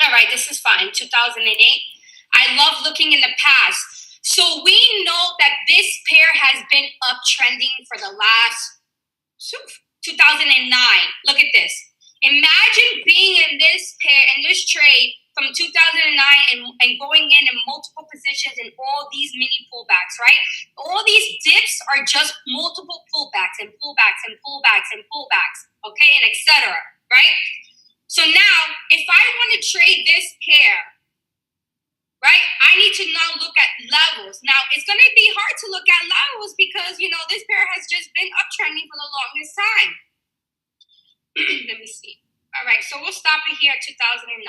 All right, this is fine. 2008. I love looking in the past. So we know that this pair has been uptrending for the last 2009. Look at this. Imagine being in this pair, in this trade from 2009 and going in multiple positions in all these mini pullbacks, right? All these dips are just multiple pullbacks and pullbacks and pullbacks and pullbacks, okay, and etc., right? So now, if I want to trade this pair, right, I need to now look at levels. Now, it's going to be hard to look at levels because, this pair has just been uptrending for the longest time. Let me see. All right, so we'll stop it here at 2009.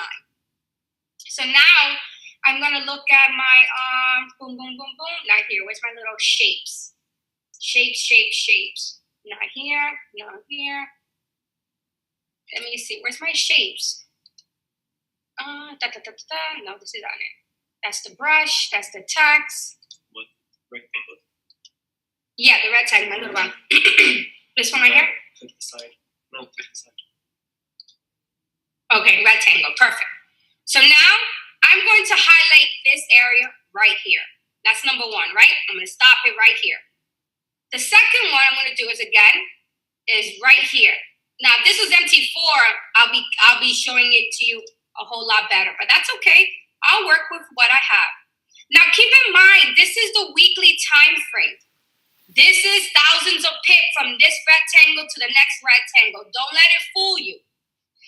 So now I'm going to look at my boom, boom, boom, boom. Not here. Where's my little shapes? Shapes. Not here. Not here. Let me see. Where's my shapes? No, this is on it. That's the brush. That's the text. What? Rectangle? Yeah, the rectangle. My little one. This one right here? Click the side. No, click the side. Okay, rectangle. Perfect. So now I'm going to highlight this area right here. That's number one, right? I'm going to stop it right here. The second one I'm going to do is right here. Now, if this was MT4, I'll be showing it to you a whole lot better, but that's okay. I'll work with what I have. Now, keep in mind, this is the weekly time frame. This is thousands of pips from this rectangle to the next rectangle. Don't let it fool you.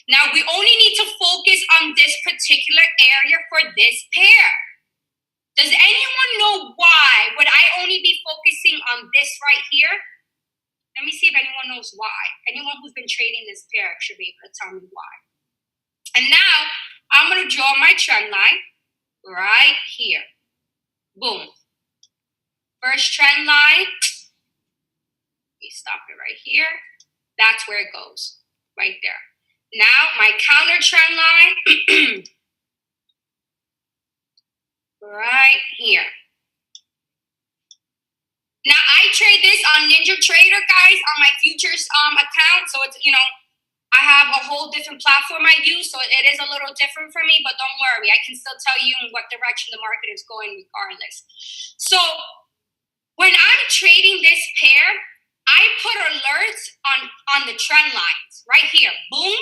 Now, we only need to focus on this particular area for this pair. Does anyone know why would I only be focusing on this right here? Let me see if anyone knows why. Anyone who's been trading this pair should be able to tell me why. And now, I'm going to draw my trend line right here. Boom. First trend line. We stop it right here. That's where it goes. Right there. Now, my counter trend line. Right here. Now, I trade this on NinjaTrader, guys, on my futures account. So it's, I have a whole different platform I use, so it is a little different for me, but don't worry. I can still tell you in what direction the market is going regardless. So when I'm trading this pair, I put alerts on the trend lines right here. Boom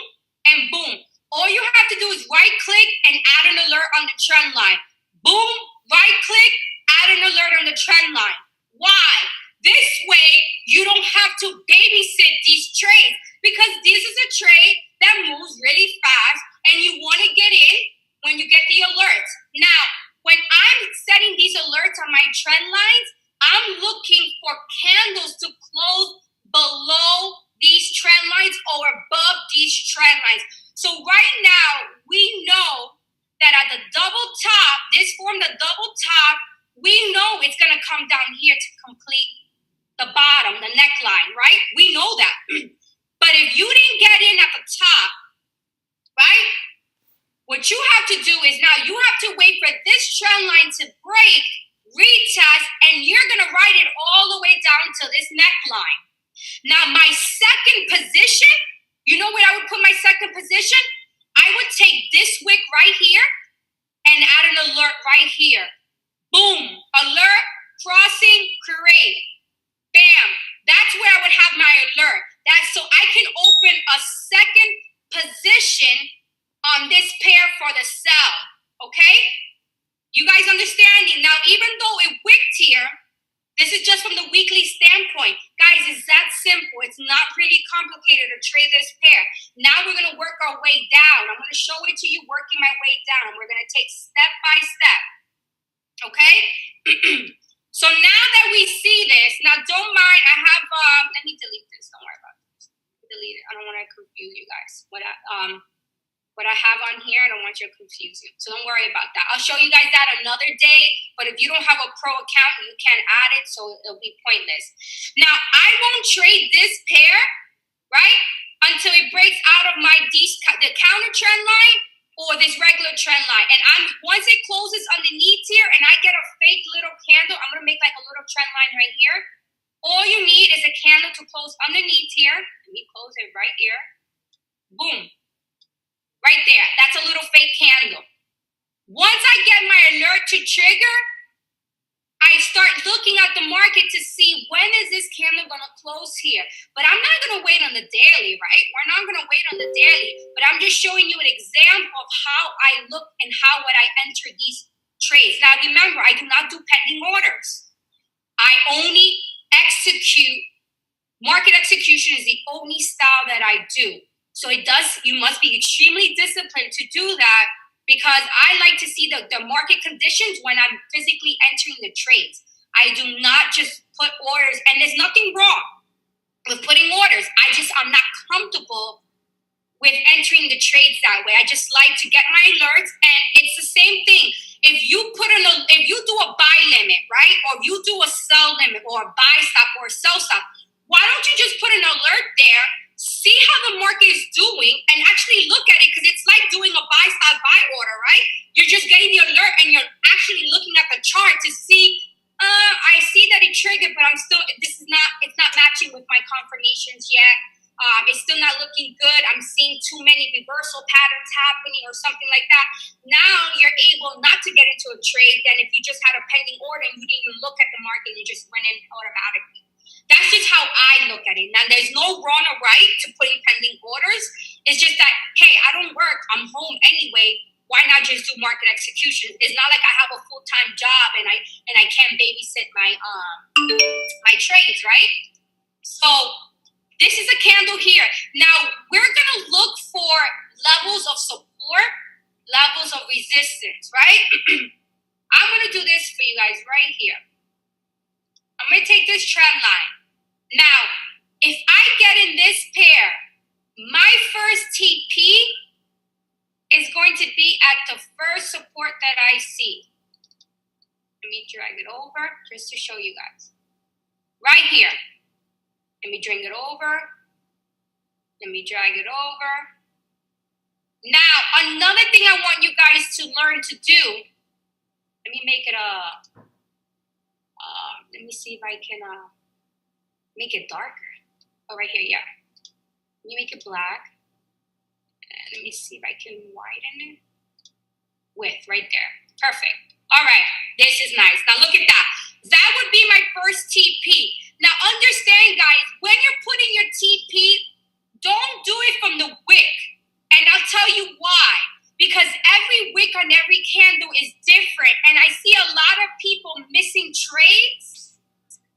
and boom. All you have to do is right-click and add an alert on the trend line. Boom, right-click, add an alert on the trend line. Why? This way, you don't have to babysit these trades because this is a trade that moves really fast and you want to get in when you get the alerts. Now, when I'm setting these alerts on my trend lines, I'm looking for candles to close below these trend lines or above these trend lines. So right now, we know that at the double top, this formed a double top, we know it's going to come down here to complete the bottom, the neckline, right? We know that. But if you didn't get in at the top, right? What you have to do is now you have to wait for this trend line to break, retest, and you're going to ride it all the way down to this neckline. Now, my second position, you know where I would put my second position? I would take this wick right here and add an alert right here. Boom, alert, crossing, create. Bam, that's where I would have my alert. That's so I can open a second position on this pair for the sell, okay? You guys understanding? Now, even though it wicked here, this is just from the weekly standpoint. Guys, it's that simple. It's not really complicated to trade this pair. Now we're going to work our way down. I'm going to show it to you working my way down. We're going to take step by step. Okay? So now that we see this, now don't mind, I have, let me delete this. Don't worry about this. Delete it. I don't want to confuse you guys. What I have on here, I don't want you to confuse you. So don't worry about that. I'll show you guys that another day. But if you don't have a pro account, you can't add it, so it'll be pointless. Now, I won't trade this pair, right, until it breaks out of the counter trend line or this regular trend line. And once it closes underneath here and I get a fake little candle, I'm going to make like a little trend line right here. All you need is a candle to close underneath here. Let me close it right here. Boom. Right there. That's a little fake candle. Once I get my alert to trigger, I start looking at the market to see when is this candle going to close here. But I'm not going to wait on the daily, right? We're not going to wait on the daily. But I'm just showing you an example of how I look and how would I enter these trades. Now, remember, I do not do pending orders. I only execute. Market execution is the only style that I do. So you must be extremely disciplined to do that, because I like to see the market conditions when I'm physically entering the trades. I do not just put orders, and there's nothing wrong with putting orders. I'm not comfortable with entering the trades that way. I just like to get my alerts, and it's the same thing. If you do a buy limit, right? Or you do a sell limit or a buy stop or a sell stop, why don't you just put an alert there, see how the market is doing, and actually look at it, because it's like doing a buy stop buy order, right? You're just getting the alert and you're actually looking at the chart to see, I see that it triggered, but it's not matching with my confirmations yet. It's still not looking good. I'm seeing too many reversal patterns happening or something like that. Now you're able not to get into a trade than if you just had a pending order and you didn't even look at the market, you just went in automatically. That's just how I look at it. Now, there's no wrong or right to putting pending orders. It's just that, hey, I don't work. I'm home anyway. Why not just do market execution? It's not like I have a full-time job and I can't babysit my trades, right? So this is a candle here. Now, we're going to look for levels of support, levels of resistance, right? I'm going to do this for you guys right here. I'm going to take this trend line. Now, if I get in this pair, my first TP is going to be at the first support that I see. Let me drag it over just to show you guys. Right here. Let me drag it over. Let me drag it over. Now, another thing I want you guys to learn to do, let me make it let me see if I can make it darker. Oh, right here, yeah. Let me make it black. And let me see if I can widen it. Width, right there. Perfect. All right, this is nice. Now look at that. That would be my first TP. Now understand, guys, when you're putting your TP, don't do it from the wick. And I'll tell you why. Because every wick on every candle is different. And I see a lot of people missing trades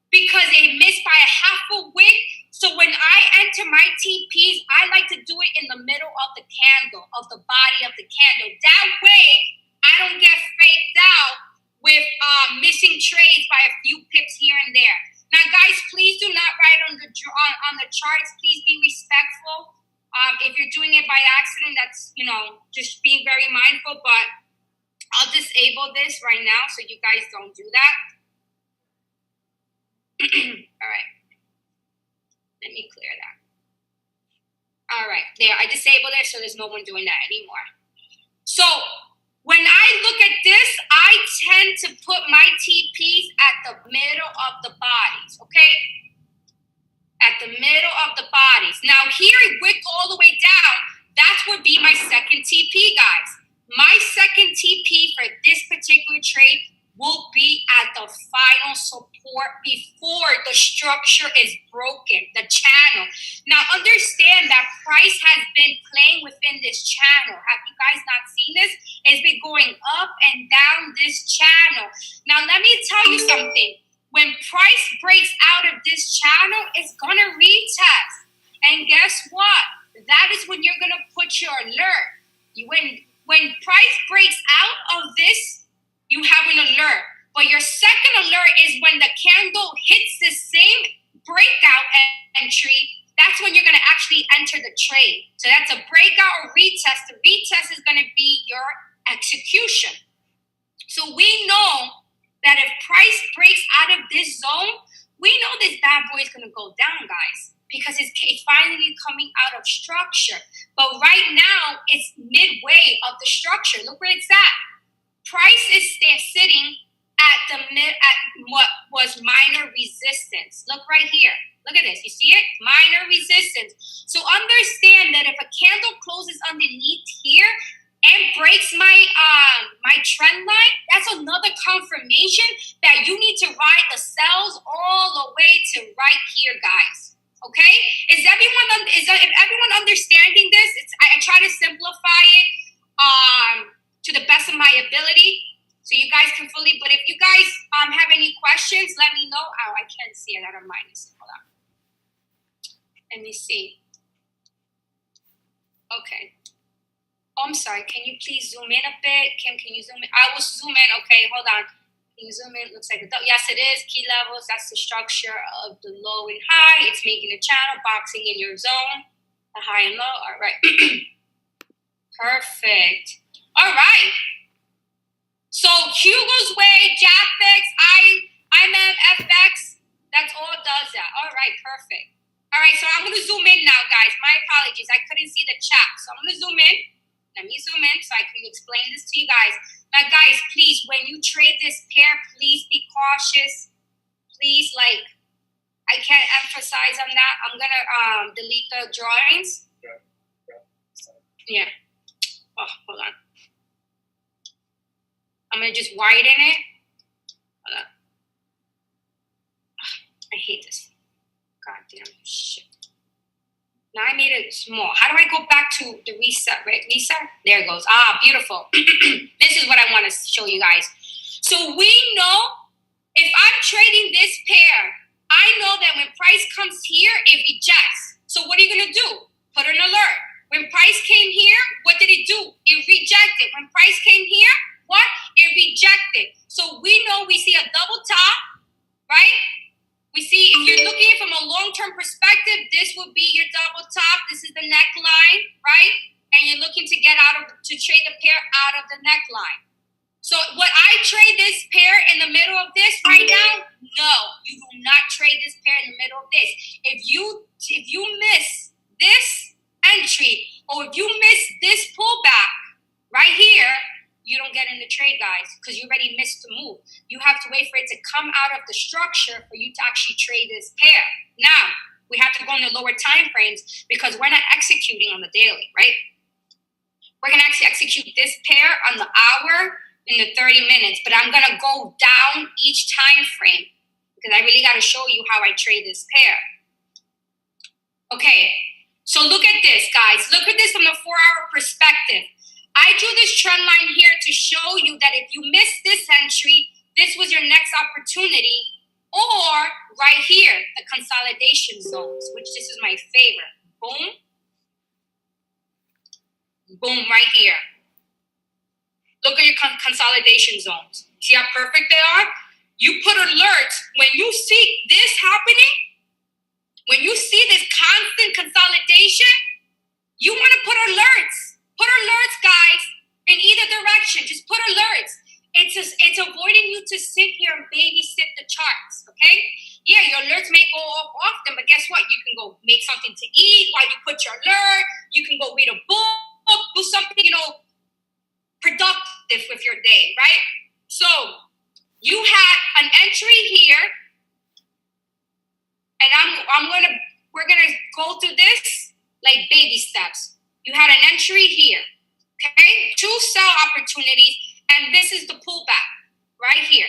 because they missed by a half a wick. So when I enter my TPs, I like to do it in the middle of the candle, of the body of the candle. That way, I don't get faked out with missing trades by a few pips here and there. Now, guys, please do not write on the charts. Please be respectful. If you're doing it by accident, that's, just being very mindful. But I'll disable this right now so you guys don't do that. All right. Let me clear that. All right. There, I disabled it so there's no one doing that anymore. So when I look at this, I tend to put my TPs at the middle of the bodies, okay? At the middle of the bodies. Now here it wicked all the way down. That would be my second TP, guys. My second TP for this particular trade will be at the final support before the structure is broken, the channel. Now understand that price has been playing within this channel. Have you guys not seen this? It's been going up and down this channel. Now let me tell you something. When price breaks out of this channel, it's gonna retest. And guess what? That is when you're gonna put your alert. When price breaks out of this, you have an alert. But your second alert is when the candle hits the same breakout entry. That's when you're going to actually enter the trade. So that's a breakout or retest. The retest is going to be your execution. So we know that if price breaks out of this zone, we know this bad boy is going to go down, guys, because it's finally coming out of structure. But right now, it's midway of the structure. Look where it's at. Price is sitting at what was minor resistance. Look right here. Look at this. You see it? Minor resistance. So understand that if a candle closes underneath here, trend line, that's another confirmation that you need to ride the cells all the way to right here, guys. Okay? Is everyone understanding this? I try to simplify it to the best of my ability so you guys can fully. But if you guys have any questions, let me know. Oh, I can't see it out of minus. Hold on. Let me see. Okay. Oh, I'm sorry. Can you please zoom in a bit? Kim, can you zoom in? I will zoom in. Okay, hold on. Can you zoom in? Looks like yes, it is. Key levels. That's the structure of the low and high. It's making a channel, boxing in your zone. The high and low. All right. Perfect. All right. So Hugo's Way, Jaffix, IMM, FX. That's all it does that. All right. Perfect. All right. So I'm going to zoom in now, guys. My apologies. I couldn't see the chat. So I'm going to zoom in. Let me zoom in so I can explain this to you guys. Now, guys, please, when you trade this pair, please be cautious. Please, I can't emphasize on that. I'm going to delete the drawings. Yeah. Oh, hold on. I'm going to just widen it. Hold on. I hate this. Goddamn shit. Now I made it small. How do I go back to the reset, right? Reset? There it goes. Ah, beautiful. This is what I want to show you guys. So we know if I'm trading this pair, I know that when price comes here, it rejects. So what are you going to do? Put an alert. When price came here, what did it do? It rejected. When price came here, what? It rejected. So we know we see a double top, right? We see, if you're looking from a long-term perspective, this would be your double top. This is the neckline, right? And you're looking to trade the pair out of the neckline. So would I trade this pair in the middle of this right now? No, you do not trade this pair in the middle of this. If you miss this entry, or if you miss this pullback right here, you don't get in the trade, guys, because you already missed the move. You have to wait for it to come out of the structure for you to actually trade this pair. Now, we have to go in the lower time frames because we're not executing on the daily, right? We're going to actually execute this pair on the hour in the 30 minutes, but I'm going to go down each time frame because I really got to show you how I trade this pair. Okay, so look at this, guys. Look at this from the 4-hour perspective. I drew this trend line here to show you that if you miss this entry, this was your next opportunity, or right here, the consolidation zones, which this is my favorite. Boom. Boom, right here. Look at your consolidation zones. See how perfect they are? You put alerts. When you see this happening, when you see this constant consolidation, you want to put alerts. Put alerts, guys, in either direction. Just put alerts. It's avoiding you to sit here and babysit the charts, okay? Yeah, your alerts may go off often, but guess what? You can go make something to eat while you put your alert. You can go read a book, do something, productive with your day, right? So you had an entry here, and we're gonna go through this like baby steps. You had an entry here, okay? 2 sell opportunities, and this is the pullback right here.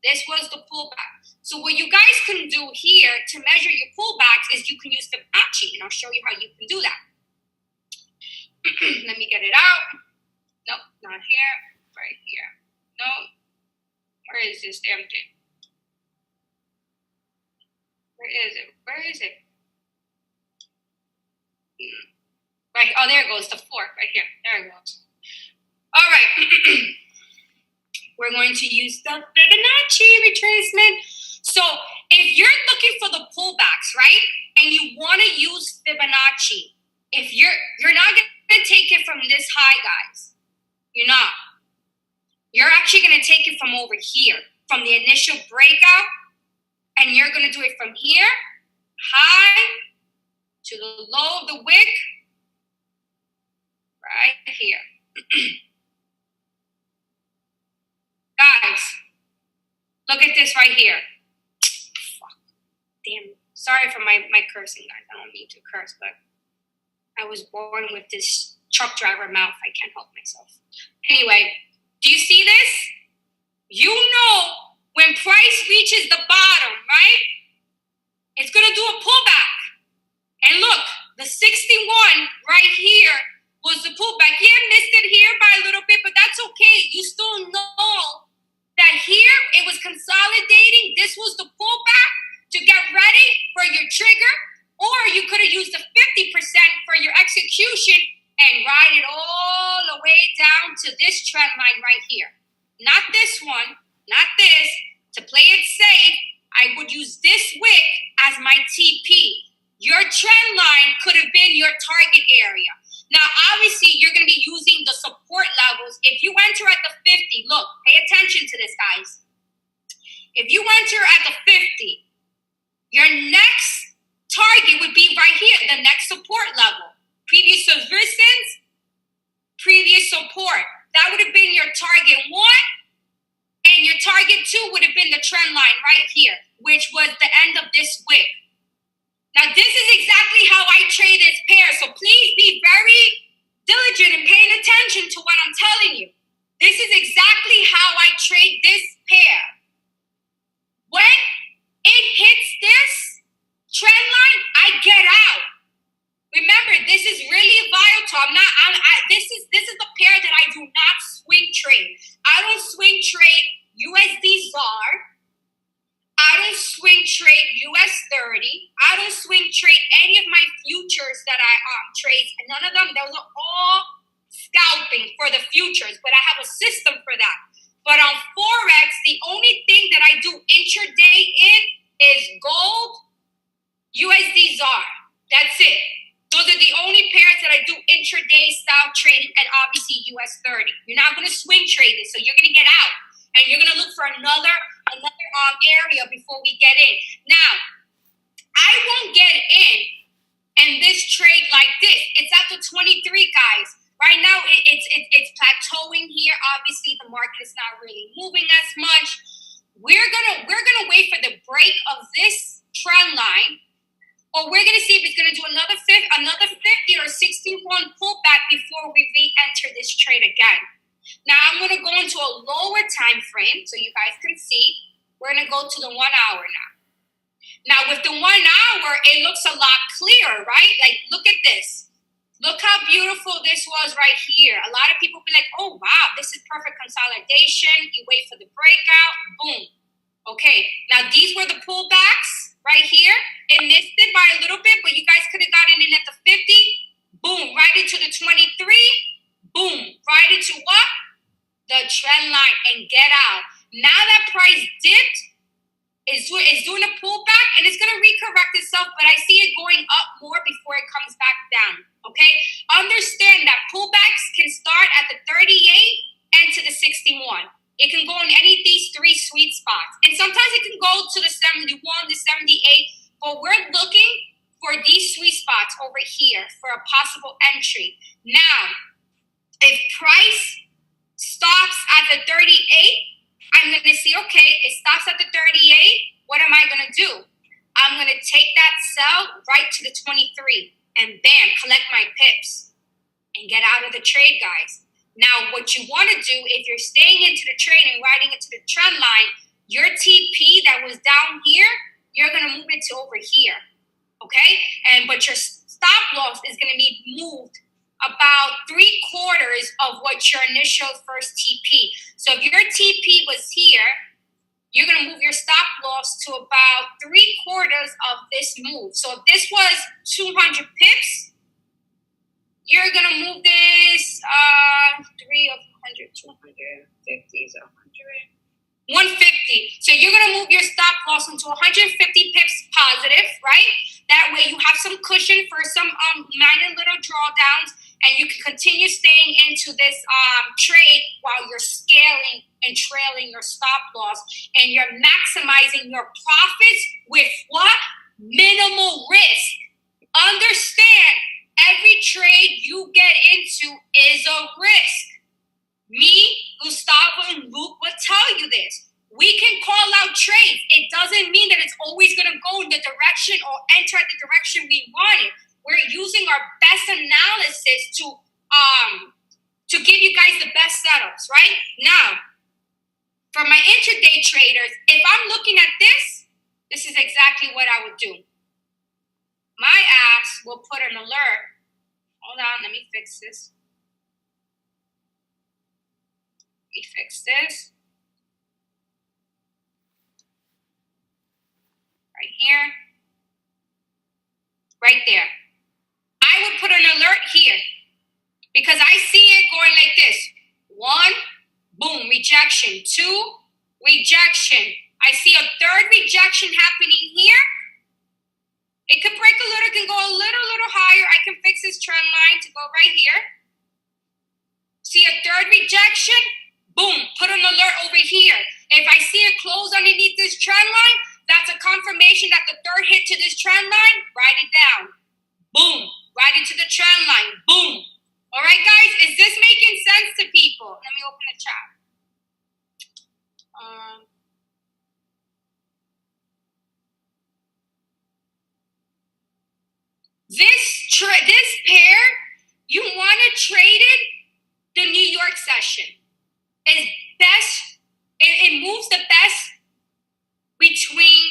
This was the pullback. So what you guys can do here to measure your pullbacks is you can use Fibonacci, and I'll show you how you can do that. Let me get it out. Nope, not here. Right here. No. Where is this damn thing? Where is it? Where is it? Right. Oh, there it goes. The fork right here. There it goes. All right. We're going to use the Fibonacci retracement. So if you're looking for the pullbacks, right, and you want to use Fibonacci, if you're not going to take it from this high, guys. You're not. You're actually going to take it from over here, from the initial breakout, and you're going to do it from here, high, to the low of the wick, right here. Guys, look at this right here. Fuck. Damn. Sorry for my cursing, guys. I don't mean to curse, but I was born with this truck driver mouth. I can't help myself. Anyway, Do you see this? You know when price reaches the bottom, right? It's going to do a pullback. And look, the 61 right here was the pullback. Yeah, missed it here by a little bit, but that's okay. You still know that here it was consolidating. This was the pullback to get ready for your trigger, or you could have used the 50% for your execution and ride it all the way down to this trend line right here. Not this one, not this. To play it safe, I would use this wick as my TP. Your trend line could have been your target area. Now, obviously, you're going to be using the support levels. If you enter at the 50, look, pay attention to this, guys. If you enter at the 50, your next target would be right here, the next support level. Previous resistance, previous support. That would have been your target 1. And your target 2 would have been the trend line right here, which was the end of this wick. Now, this is exactly how I trade this pair. So please be very diligent in paying attention to what I'm telling you. This is exactly how I trade this pair. When it hits this trend line, I get out. Remember, this is really volatile. This is the pair that I do not swing trade. I don't swing trade USD ZAR. I don't swing trade US 30. I don't swing trade any of my futures that I trade. None of them. Those are all scalping for the futures, but I have a system for that. But on Forex, the only thing that I do intraday in is gold, USD ZAR. That's it. Those are the only pairs that I do intraday style trading, and obviously US 30. You're not going to swing trade this, so you're going to get out. And you're going to look for another area before we get in. Now, I won't get in this trade like this. It's at the 23, guys. Right now, it's plateauing here. Obviously, the market is not really moving as much. We're gonna wait for the break of this trend line, or we're gonna see if it's gonna do another 50 or 61 pullback before we re-enter this trade again. Now I'm gonna go into a lower time frame so you guys can see. We're gonna go to the 1 hour now. Now with the 1 hour, it looks a lot clearer, right? Like, look at this. Look how beautiful this was right here. A lot of people be like, oh, wow, this is perfect consolidation. You wait for the breakout, boom. Okay, now these were the pullbacks right here. It missed it by a little bit, but you guys could have gotten in at the 50. Boom, right into the 23. Boom, right into what? The trend line, and get out. Now that price dipped, is doing a pullback, and it's going to recorrect itself, but I see it going up more before it comes back down, okay? Understand that pullbacks can start at the 38 and to the 61. It can go in any of these 3 sweet spots, and sometimes it can go to the 71, the 78, but we're looking for these sweet spots over here for a possible entry. Now, if price stops at the 38, I'm going to see, okay, it stops at the 38. What am I going to do? I'm going to take that sell right to the 23 and bam, collect my pips and get out of the trade, guys. Now, what you want to do, if you're staying into the trade and riding into the trend line, your TP that was down here, you're going to move it to over here, okay? But your stop loss is going to be moved about 3/4 of what your initial first TP. So if your TP was here, you're going to move your stop loss to about 3/4 of this move. So if this was 200 pips, you're going to move this 3 of 100, 250 is 100. 150. So you're going to move your stop loss into 150 pips positive, right? That way you have some cushion for some minor little drawdowns, and you can continue staying into this trade while you're scaling and trailing your stop loss, and you're maximizing your profits with what? Minimal risk. Understand, every trade you get into is a risk. Me, Gustavo, and Luke will tell you this. We can call out trades. It doesn't mean that it's always going to go in the direction or enter the direction we want it. We're using our best analysis to give you guys the best setups, right? Now, for my intraday traders, if I'm looking at this, this is exactly what I would do. My ass will put an alert. Hold on, let me fix this. Let me fix this. Right here. Right there. I would put an alert here because I see it going like this. 1, boom, rejection. 2, rejection. I see a third rejection happening here. It could break a little, it can go a little higher. I can fix this trend line to go right here. See a third rejection? Boom, put an alert over here. If I see it close underneath this trend line, that's a confirmation that the third hit to this trend line. Write it down. Boom, right into the trend line. Boom. All right, guys, is this making sense to people? Let me open the chat. This pair, you want to trade it the New York session. Is best. It moves the best between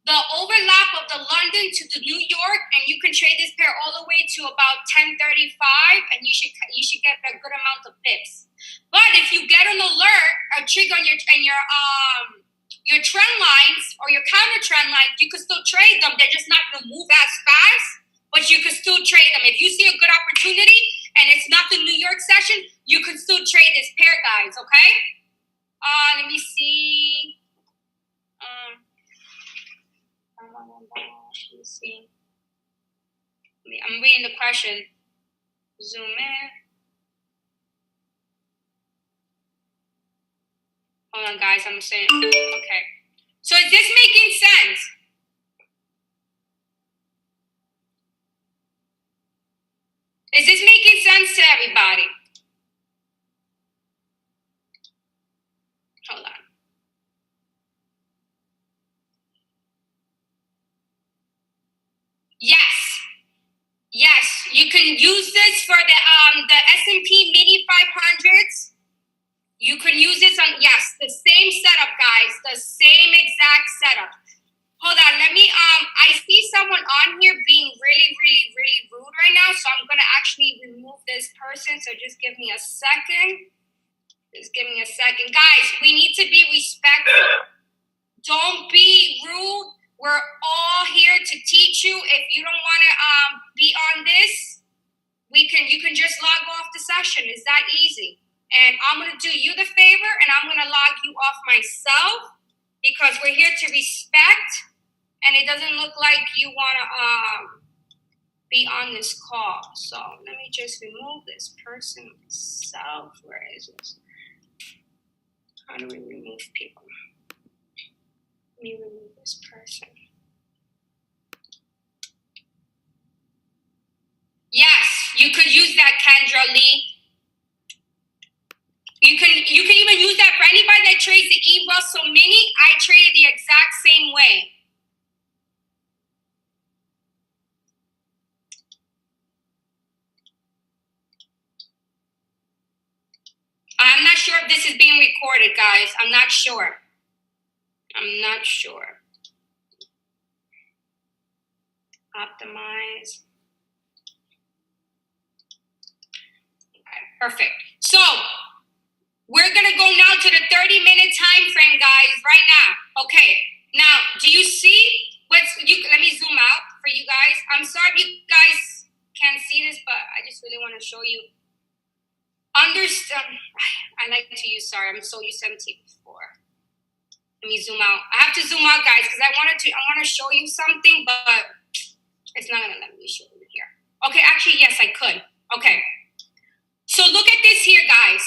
the overlap of the London to the New York, and you can trade this pair all the way to about 1035, and you should get a good amount of pips. But if you get an alert, a trigger on your trend lines or your counter trend lines, you can still trade them. They're just not going to move as fast, but you can still trade them. If you see a good opportunity and it's not the New York session, you can still trade this pair, guys. Okay. Let me see. Let me see. I'm reading the question. Zoom in. Hold on, guys. I'm saying. Okay. So is this making sense? Is this making sense to everybody? Hold on. Yes, you can use this for the S&P Mini 500s. You can use this on, yes, the same setup, guys, the same exact setup. Hold on, let me, I see someone on here being really rude right now, so I'm gonna actually remove this person, so just give me a second. Guys, we need to be respectful. Don't be rude. We're all here to teach you. If you don't want to be on this, you can just log off the session. It's that easy. And I'm going to do you the favor, and I'm going to log you off myself because we're here to respect, and it doesn't look like you want to be on this call. So let me just remove this person myself. Where is this? How do we remove people? Let me remove this person. Yes, you could use that, Kendra Lee. You can even use that for anybody that trades the E. Russell Mini. I traded the exact same way. I'm not sure if this is being recorded, guys. I'm not sure. Optimize. Okay, perfect. So we're gonna go now to the 30-minute time frame, guys, right now. Okay. Now, do you see let me zoom out for you guys. I'm sorry if you guys can't see this, but I just really want to show you. Understand. I like to use, sorry, I'm so used to MT before. Let me zoom out. I have to zoom out, guys, because I want to show you something, but it's not gonna let me show you here. Okay, actually, yes, I could. Okay. So look at this here, guys.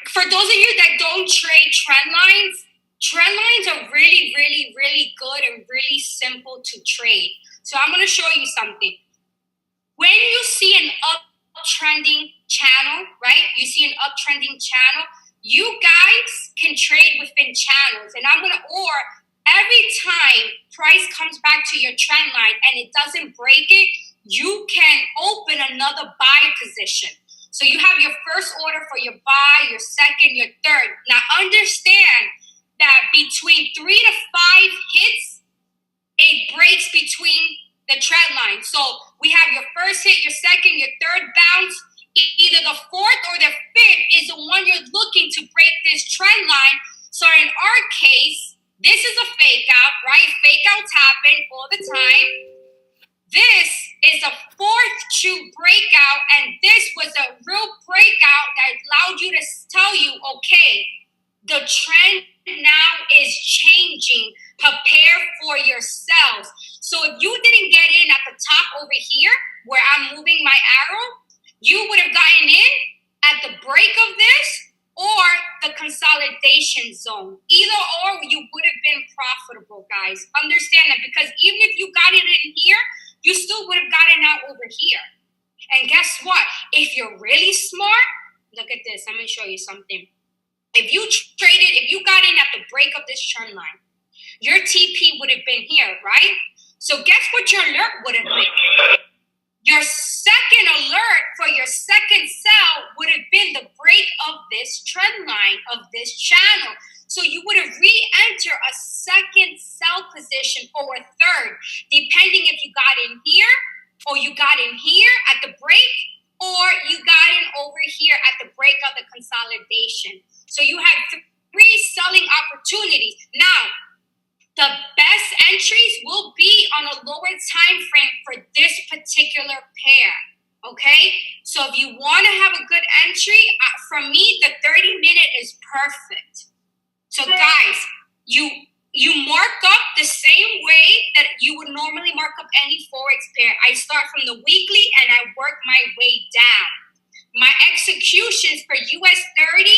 For those of you that don't trade trend lines are really good and really simple to trade. So I'm gonna show you something. When you see an uptrending channel, right? You see an uptrending channel, you guys can trade within channels. And or every time price comes back to your trend line and it doesn't break it, you can open another buy position. So you have your first order for your buy, your second, your third. Now understand that between 3 to 5 hits, it breaks between the trend line. So we have your first hit, your second, your third bounce. Either the fourth or the fifth is the one you're looking to break this trend line. So in our case, this is a fake out, right? Fake outs happen all the time. This is a fourth true breakout, and this was a real breakout that allowed you to tell you, okay, the trend now is changing. Prepare for yourselves. So if you didn't get in at the top over here, where I'm moving my arrow, you would have gotten in at the break of this or the consolidation zone. Either or, you would have been profitable, guys. Understand that, because even if you got it in here, you still would have gotten out over here. And guess what? If you're really smart, look at this. I'm going to show you something. If you got in at the break of this trend line, your TP would have been here, right? So guess what your alert would have been? Your second alert for your second sell would have been the break of this trend line, of this channel. So you would have re-entered a second sell position or a third, depending if you got in here or you got in here at the break or you got in over here at the break of the consolidation. So you had 3 selling opportunities. Now, the best entries will be on a lower time frame for this particular pair, okay? So if you want to have a good entry, from me, the 30-minute is perfect. So guys, you mark up the same way that you would normally mark up any Forex pair. I start from the weekly and I work my way down. My executions for US 30,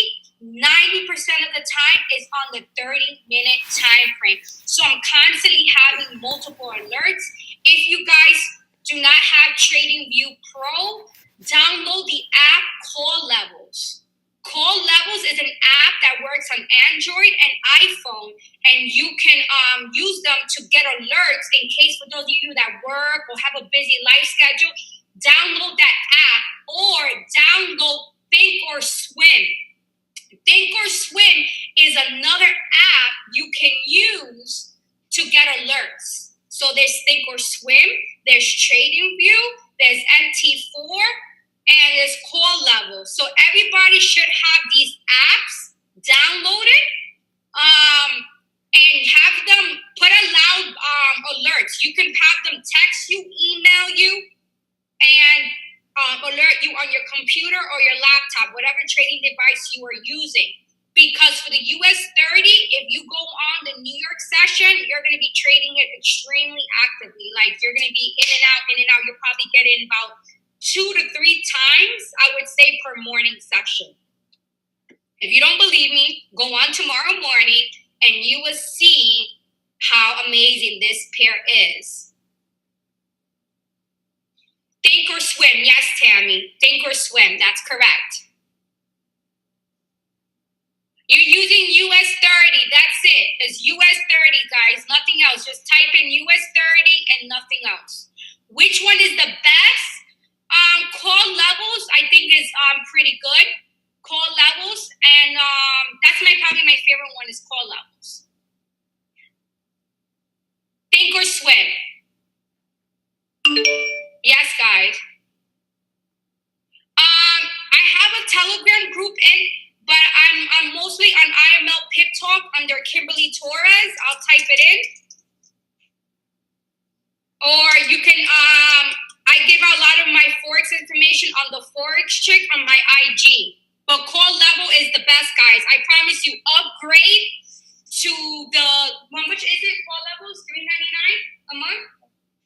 90% of the time is on the 30-minute time frame. So I'm constantly having multiple alerts. If you guys do not have TradingView Pro, download the app Call Levels. Call Levels is an app that works on Android and iPhone, and you can use them to get alerts in case for those of you that work or have a busy life schedule. Download that app or download Thinkorswim. Thinkorswim is another app you can use to get alerts. So there's Thinkorswim, there's TradingView, there's MT4, and there's Call Levels. So everybody should have these apps downloaded and have them put loud alerts. You can have them text you, email you, and alert you on your computer or your laptop, whatever trading device you are using. Because for the US 30, if you go on the New York session, you're going to be trading it extremely actively. Like you're going to be in and out, in and out. You'll probably get in about 2 to 3 times, I would say, per morning session. If you don't believe me, go on tomorrow morning and you will see how amazing this pair is. Thinkorswim, yes, Tammy. Thinkorswim, that's correct. You're using US 30, that's it. It's US 30, guys, nothing else. Just type in US 30 and nothing else. Which one is the best? Call Levels, I think is pretty good. Call Levels, and that's probably my favorite one is Call Levels. Thinkorswim. Yes, guys. I have a Telegram group in, but I'm mostly on IML Pip Talk under Kimberly Torres. I'll type it in. Or you can, I give out a lot of my Forex information on the Forex Chick on my IG. But Call Level is the best, guys. I promise you, upgrade to the, how much is it? Call Levels, $3.99 a month?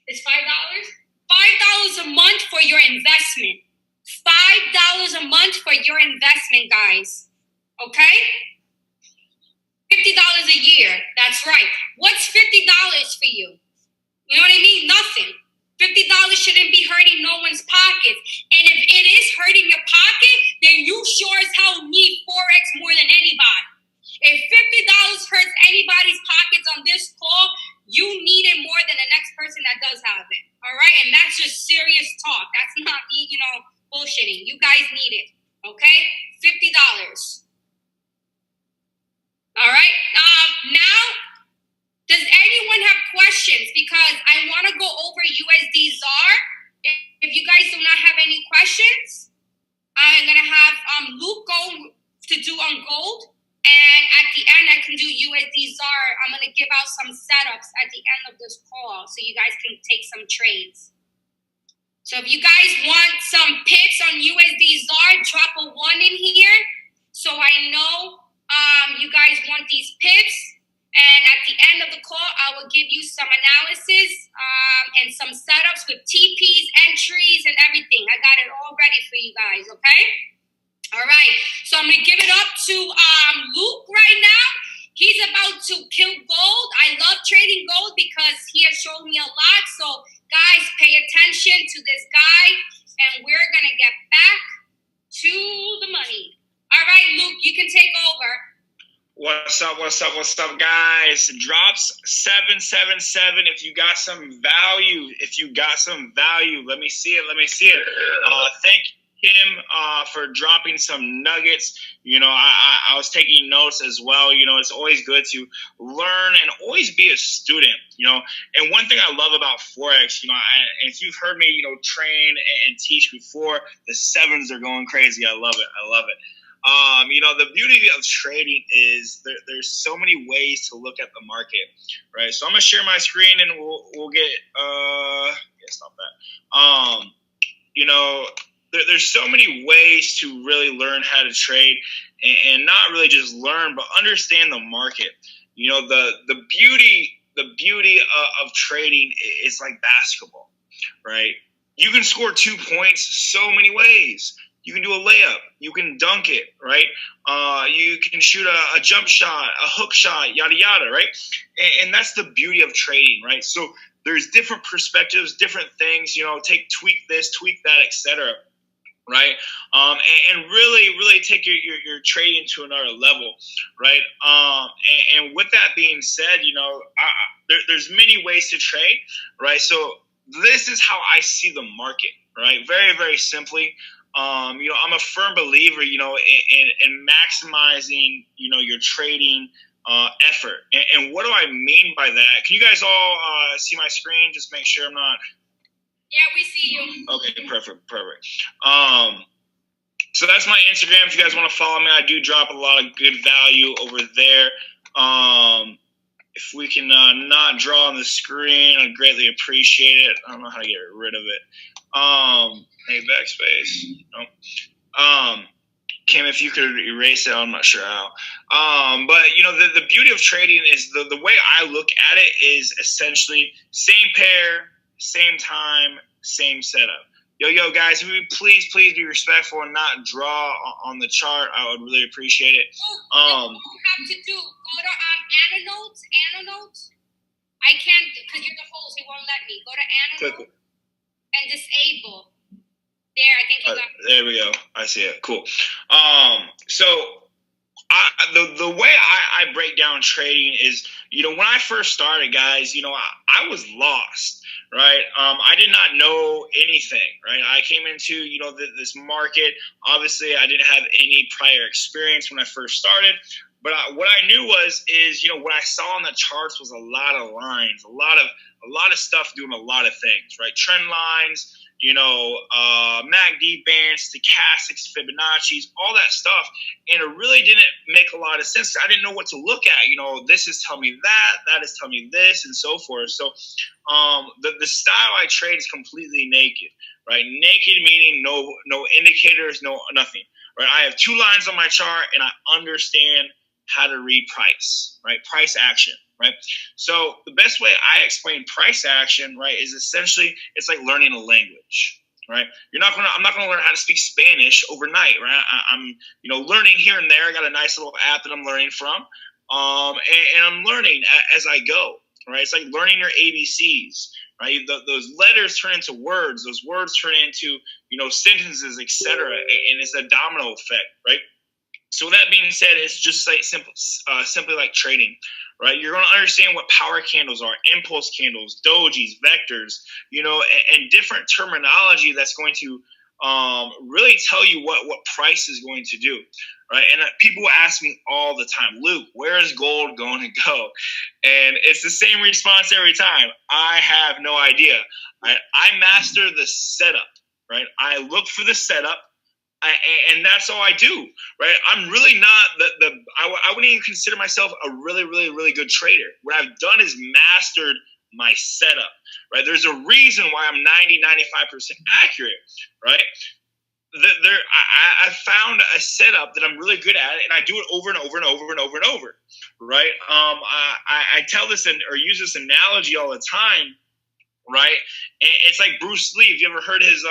It's $5? $5 a month for your investment. $5 a month for your investment, guys. Okay? $50 a year. That's right. What's $50 for you? You know what I mean? Nothing. $50 shouldn't be hurting no one's pockets. And if it is hurting your pocket, then you sure as hell need Forex more than anybody. If $50 hurts anybody's pockets on this call, you need it more than the next person that does have it. All right? And that's just serious talk. That's not me, bullshitting. You guys need it. Okay, $50. All right. Now, does anyone have questions? Because I want to go over USD ZAR. If you guys do not have any questions, I'm gonna have Luke go to do on gold, and at the end I can do USD ZAR. I'm gonna give out some setups at the end of this call, so you guys can take some trades. So if you guys want some picks on USD ZAR, drop a 1 in here, so I know you guys want these pips. And at the end of the call, I will give you some analysis and some setups with TPs, entries, and everything. I got it all ready for you guys, okay? All right, so I'm gonna give it up to Luke right now. He's about to kill gold. I love trading gold because he has shown me a lot. So guys, pay attention to this guy, and we're gonna get back to the money. All right, Luke, you can take over. What's up, guys? Drops 777. If you got some value, let me see it. Thank him for dropping some nuggets. You know, I was taking notes as well. You know, it's always good to learn and always be a student, you know. And one thing I love about Forex, you know, and if you've heard me, you know, train and teach before, the sevens are going crazy. I love it. You know, the beauty of trading is there's so many ways to look at the market, right? So I'm gonna share my screen and we'll get stop that. You know, there's so many ways to really learn how to trade and not really just learn, but understand the market. You know, the beauty of trading is like basketball, right? You can score 2 points so many ways. You can do a layup. You can dunk it, right? You can shoot a jump shot, a hook shot, yada, yada, right? And that's the beauty of trading, right? So there's different perspectives, different things, you know, tweak this, tweak that, etc., right? And really take your trading to another level, right? And with that being said, you know, there's many ways to trade, right? So this is how I see the market, right? Very, very simply. You know, I'm a firm believer, you know, in maximizing, you know, your trading effort. And what do I mean by that? Can you guys all see my screen? Just make sure I'm not. Yeah, we see you. Okay, perfect. So that's my Instagram. If you guys want to follow me, I do drop a lot of good value over there. If we can not draw on the screen, I'd greatly appreciate it. I don't know how to get rid of it. Hey, backspace. No. Kim, if you could erase it, I'm not sure how. But, you know, the beauty of trading is the way I look at it is essentially same pair, same time, same setup. Yo, guys, if you please be respectful and not draw on the chart, I would really appreciate it. What you have to do, go to Annonotes. I can't, because you're the host, it won't let me. Go to Annonotes and disable. There, I think you got it. There we go. I see it. Cool. So the way I break down trading is, you know, when I first started, guys, you know, I was lost, right? I did not know anything, right? I came into, you know, this market. Obviously, I didn't have any prior experience when I first started. But what I knew is, you know, what I saw on the charts was a lot of lines, a lot of stuff doing a lot of things, right? Trend lines, you know, MACD bands, stochastics, Fibonacci's, all that stuff. And it really didn't make a lot of sense. I didn't know what to look at. You know, this is telling me that is telling me this, and so forth. So the style I trade is completely naked, right? Naked meaning no indicators, no nothing, right? I have 2 lines on my chart, and I understand how to read price, right? Price action. Right. So the best way I explain price action, right, is essentially it's like learning a language, right? I'm not gonna learn how to speak Spanish overnight, right? I'm you know, learning here and there. I got a nice little app that I'm learning from, and I'm learning as I go, right? It's like learning your ABCs, right? Those letters turn into words. Those words turn into, you know, sentences, etc. And it's a domino effect, right? So with that being said, it's just like simply like trading, right? You're going to understand what power candles are, impulse candles, dojis, vectors, you know, and different terminology that's going to really tell you what price is going to do, right? And people ask me all the time, Luke, where is gold going to go? And it's the same response every time. I have no idea. I master the setup, right? I look for the setup. And that's all I do, right? I'm really not I wouldn't even consider myself a really, really, really good trader. What I've done is mastered my setup, right? There's a reason why I'm 95% accurate, right? I found a setup that I'm really good at, and I do it over and over and over and over and over, right? I tell this or use this analogy all the time, right? It's like Bruce Lee. Have you ever heard his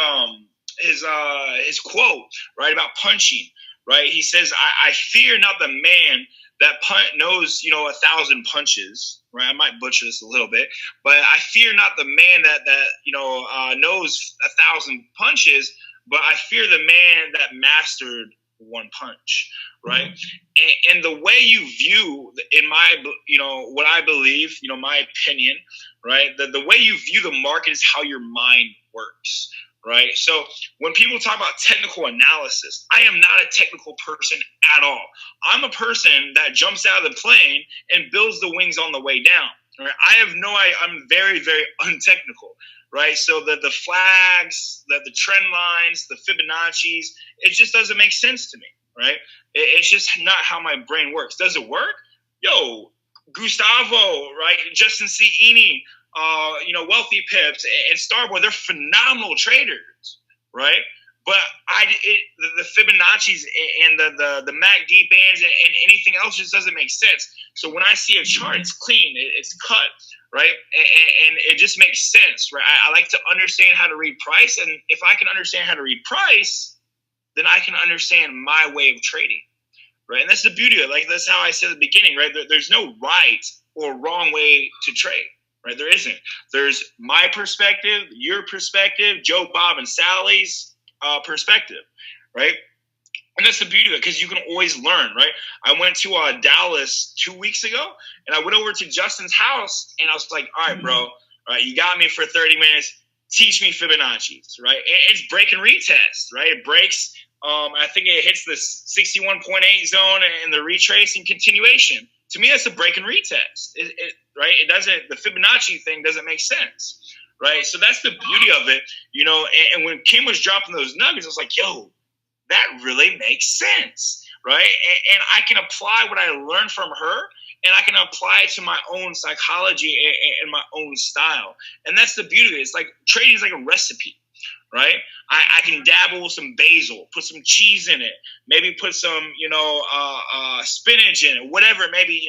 quote, right, about punching, right? He says, I fear not the man that knows, 1,000 punches, right? I might butcher this a little bit, but I fear not the man that knows 1,000 punches, but I fear the man that mastered one punch, right? Mm-hmm. And the way you view, in my, what I believe, my opinion, right? The way you view the market is how your mind works, right? So when people talk about technical analysis, I am not a technical person at all. I'm a person that jumps out of the plane and builds the wings on the way down. Right? I'm very, very untechnical, right? So the flags, the trend lines, the Fibonacci's, it just doesn't make sense to me, right? It's just not how my brain works. Does it work? Yo, Gustavo, right? Justin Ciini, Wealthy Pips and Starboy, they're phenomenal traders, right? But the Fibonacci's and the MACD bands and anything else just doesn't make sense. So when I see a chart, it's clean, it's cut, right? And it just makes sense, right? I like to understand how to read price, and if I can understand how to read price, then I can understand my way of trading, right? And that's the beauty of it. Like, that's how I said at the beginning, right? There's no right or wrong way to trade. Right, there isn't. There's my perspective, your perspective, Joe, Bob, and Sally's perspective, right? And that's the beauty of it, because you can always learn, right? I went to Dallas 2 weeks ago, and I went over to Justin's house, and I was like, all right, bro, all right, you got me for 30 minutes. Teach me Fibonacci's, right? And it's break and retest, right? It breaks. I think it hits the 61.8 zone and the retrace and continuation. To me, that's a break and retest. Right? It doesn't. The Fibonacci thing doesn't make sense, right? So that's the beauty of it, And when Kim was dropping those nuggets, I was like, "Yo, that really makes sense, right?" And I can apply what I learned from her, and I can apply it to my own psychology and my own style. And that's the beauty of it. It's like trading is like a recipe. Right? I can dabble with some basil, put some cheese in it, maybe put some, spinach in it, whatever, maybe,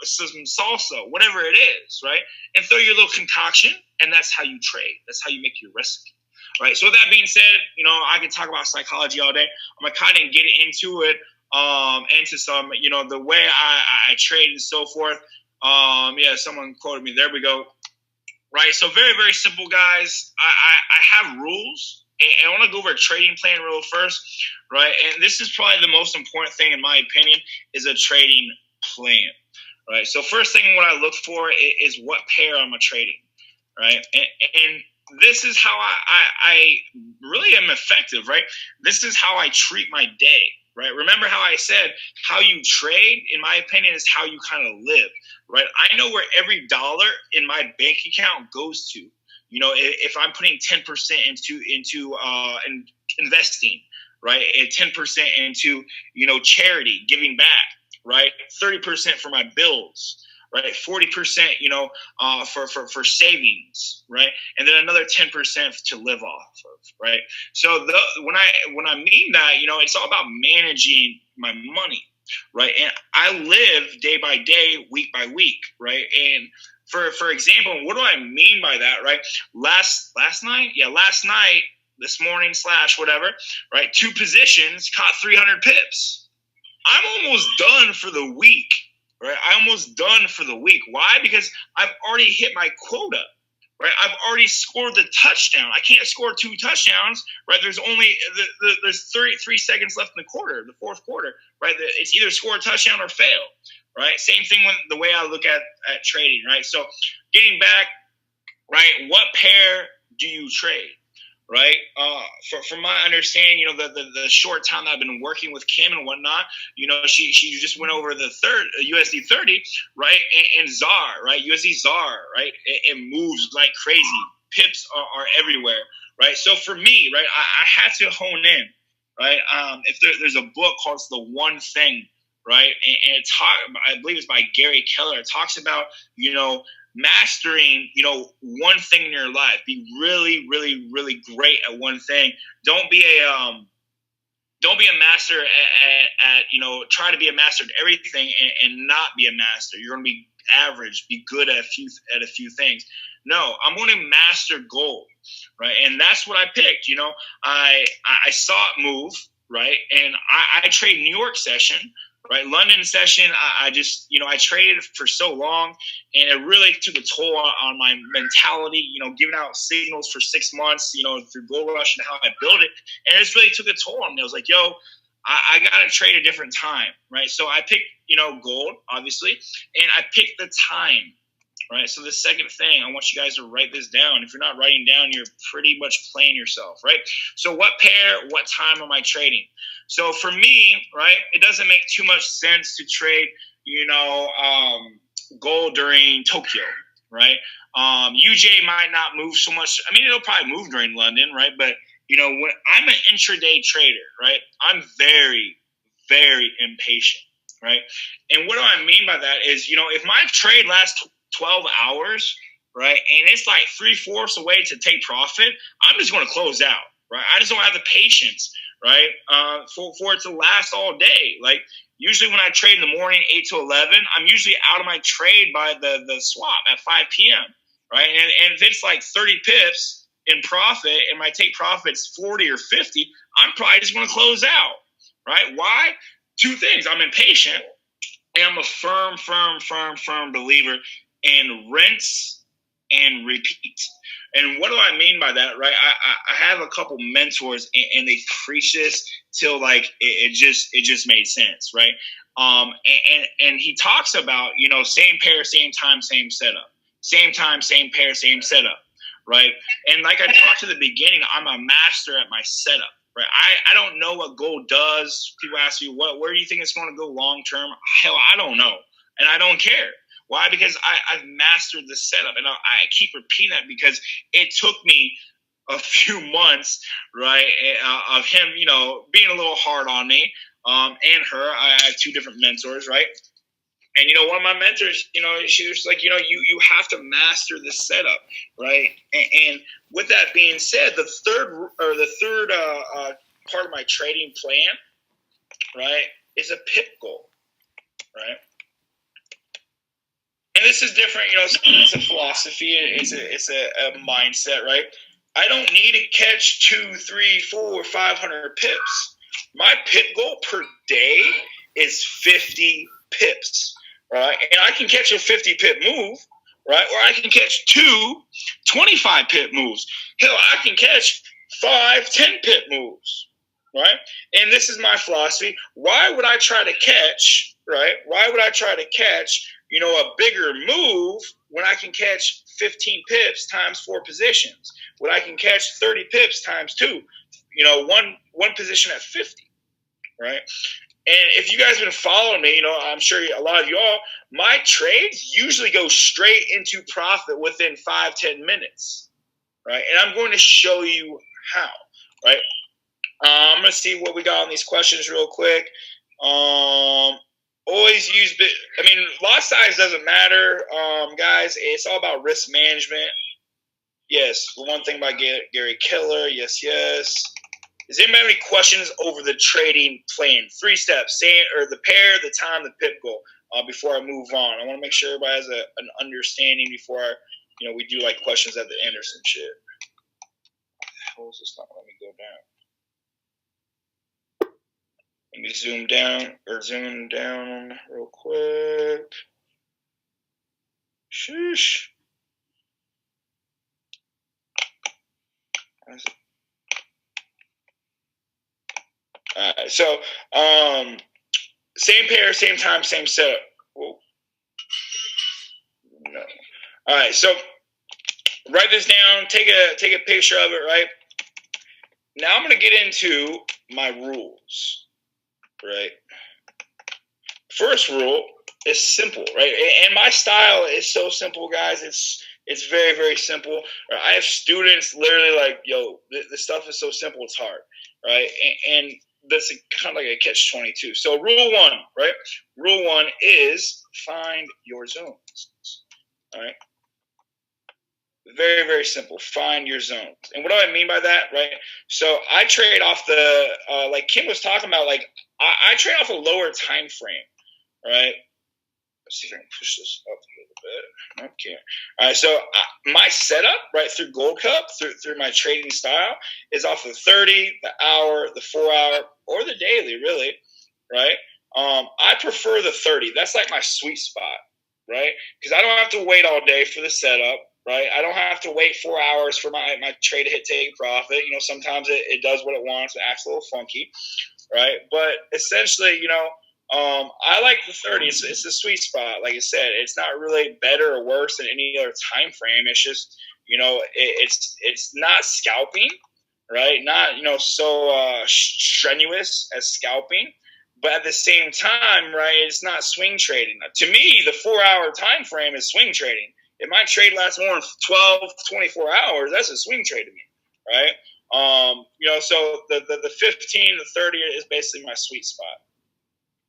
some salsa, whatever it is, right? And throw your little concoction, and that's how you trade. That's how you make your recipe, right? So with that being said, I can talk about psychology all day. I'm going to kind of get into it, into some, the way I trade and so forth. Someone quoted me. There we go. Right, so very, very simple, guys. I have rules, and I want to go over a trading plan real first, right? And this is probably the most important thing, in my opinion, is a trading plan, right? So first thing what I look for is what pair am I trading, right? And this is how I really am effective, right? This is how I treat my day, right? Remember how I said how you trade, in my opinion, is how you kind of live, right? I know where every dollar in my bank account goes to. If I'm putting 10% into investing, right, and 10% into charity, giving back, right, 30% for my bills, right, 40% for savings, right, and then another 10% to live off of, right. So when I mean that, it's all about managing my money, right, and I live day by day, week by week, right, and for example, what do I mean by that, right? Last night, this morning / whatever, right? 2 positions caught 300 pips. I'm almost done for the week, right? Why? Because I've already hit my quota, right? I've already scored the touchdown. I can't score 2 touchdowns, right? There's only there's 33 seconds left in the quarter, the fourth quarter, right? It's either score a touchdown or fail, right? Same thing with the way I look at trading, right? So getting back, right, what pair do you trade, right? From my understanding, the short time that I've been working with Kim and whatnot, she just went over the USD 30, right? And ZAR, right? USD ZAR, right? It moves like crazy. Pips are everywhere, right? So for me, right, I had to hone in, right? If there's a book called The One Thing, right? And I believe it's by Gary Keller. It talks about, mastering, one thing in your life. Be really, really, really great at one thing. Don't be a master at try to be a master at everything and not be a master. You're going to be average, be good at a few things. No, I'm going to master gold, right? And that's what I picked. I saw it move, right? And I trade New York session, right? London session, I just, I traded for so long, and it really took a toll on my mentality, giving out signals for 6 months, through Gold Rush and how I built it. And it just really took a toll on me. I was like, yo, I got to trade a different time, right? So I picked, gold, obviously, and I picked the time, right? So the second thing, I want you guys to write this down. If you're not writing down, you're pretty much playing yourself, right? So what pair, what time am I trading? So for me, right, it doesn't make too much sense to trade, gold during Tokyo, right? UJ might not move so much. I mean, it'll probably move during London, right? But, when I'm an intraday trader, right, I'm very, very impatient, right? And what do I mean by that is, if my trade lasts 12 hours, right, and it's like 3/4 away to take profit, I'm just going to close out, right? I just don't have the patience, right, for it to last all day. Like, usually when I trade in the morning, 8 to 11, I'm usually out of my trade by the swap at 5 p.m., right? And if it's like 30 pips in profit and my take profit's 40 or 50, I'm probably just going to close out, right? Why? Two things. I'm impatient, and I'm a firm believer in rinse and repeat. And what do I mean by that, right? I have a couple mentors, and they preach this till like it just made sense, right? And he talks about, same pair, same time, same setup. Same time, same pair, same setup, right? And like I talked to the beginning, I'm a master at my setup, right? I don't know what gold does. People ask me, where do you think it's going to go long term? Hell, I don't know, and I don't care. Why? Because I've mastered the setup, and I keep repeating that because it took me a few months, right, of him, being a little hard on me, and her. I have two different mentors, right? And, one of my mentors, she was like, you have to master this setup, right? And with that being said, the third part of my trading plan, right, is a pip goal, right? And this is different, it's a philosophy, it's a mindset, right? I don't need to catch 2, 3, 4, 500 pips. My pip goal per day is 50 pips. Right, and I can catch a 50 pip move, right? Or I can catch 2 25 pip moves. Hell, I can catch 5 10 pip moves, right? And this is my philosophy. Why would I try to catch, right? Why would I try to catch, a bigger move when I can catch 15 pips times 4 positions? When I can catch 30 pips times 2, one position at 50, right? And if you guys have been following me, I'm sure a lot of y'all, my trades usually go straight into profit within 5-10 minutes, right? And I'm going to show you how, right? I'm going to see what we got on these questions real quick. Always use lot size doesn't matter, guys. It's all about risk management. Yes, one thing by Gary Keller. Yes. Does anybody have any questions over the trading plan? 3 steps, or the pair, the time, the pip goal. Before I move on, I want to make sure everybody has an understanding before we do like questions at the end or some shit. How is this not letting me go down? Let me zoom down real quick. Sheesh. How's it? All right, so same pair, same time, same setup. Whoa. No. All right, so write this down. Take a picture of it, right? now I'm going to get into my rules, right? First rule is simple, right? And my style is so simple, guys. It's very, very simple. I have students literally like, yo, this stuff is so simple, it's hard, right? And that's kind of like a catch-22. So rule one, right? Rule one is find your zones, all right? Very, very simple. Find your zones. And what do I mean by that, right? So I trade off the, like Kim was talking about, like I trade off a lower time frame, right? Let's see if I can push this up a little bit. Okay. All right. So my setup, right, through Gold Cup, through my trading style, is off the 30, the hour, the 4 hour, or the daily, really, right? I prefer the 30. That's like my sweet spot, right? Because I don't have to wait all day for the setup, right? I don't have to wait 4 hours for my trade to hit take profit. You know, sometimes it does what it wants. It acts a little funky, right? But essentially, you know, I like the 30. It's the sweet spot. Like I said, it's not really better or worse than any other time frame. It's just, you know, it's not scalping, right? Not, you know, so strenuous as scalping, but at the same time, right, it's not swing trading. To me, the 4 hour time frame is swing trading. If my trade lasts more than 12, 24 hours, that's a swing trade to me, right? You know, so the 15, the 30 is basically my sweet spot.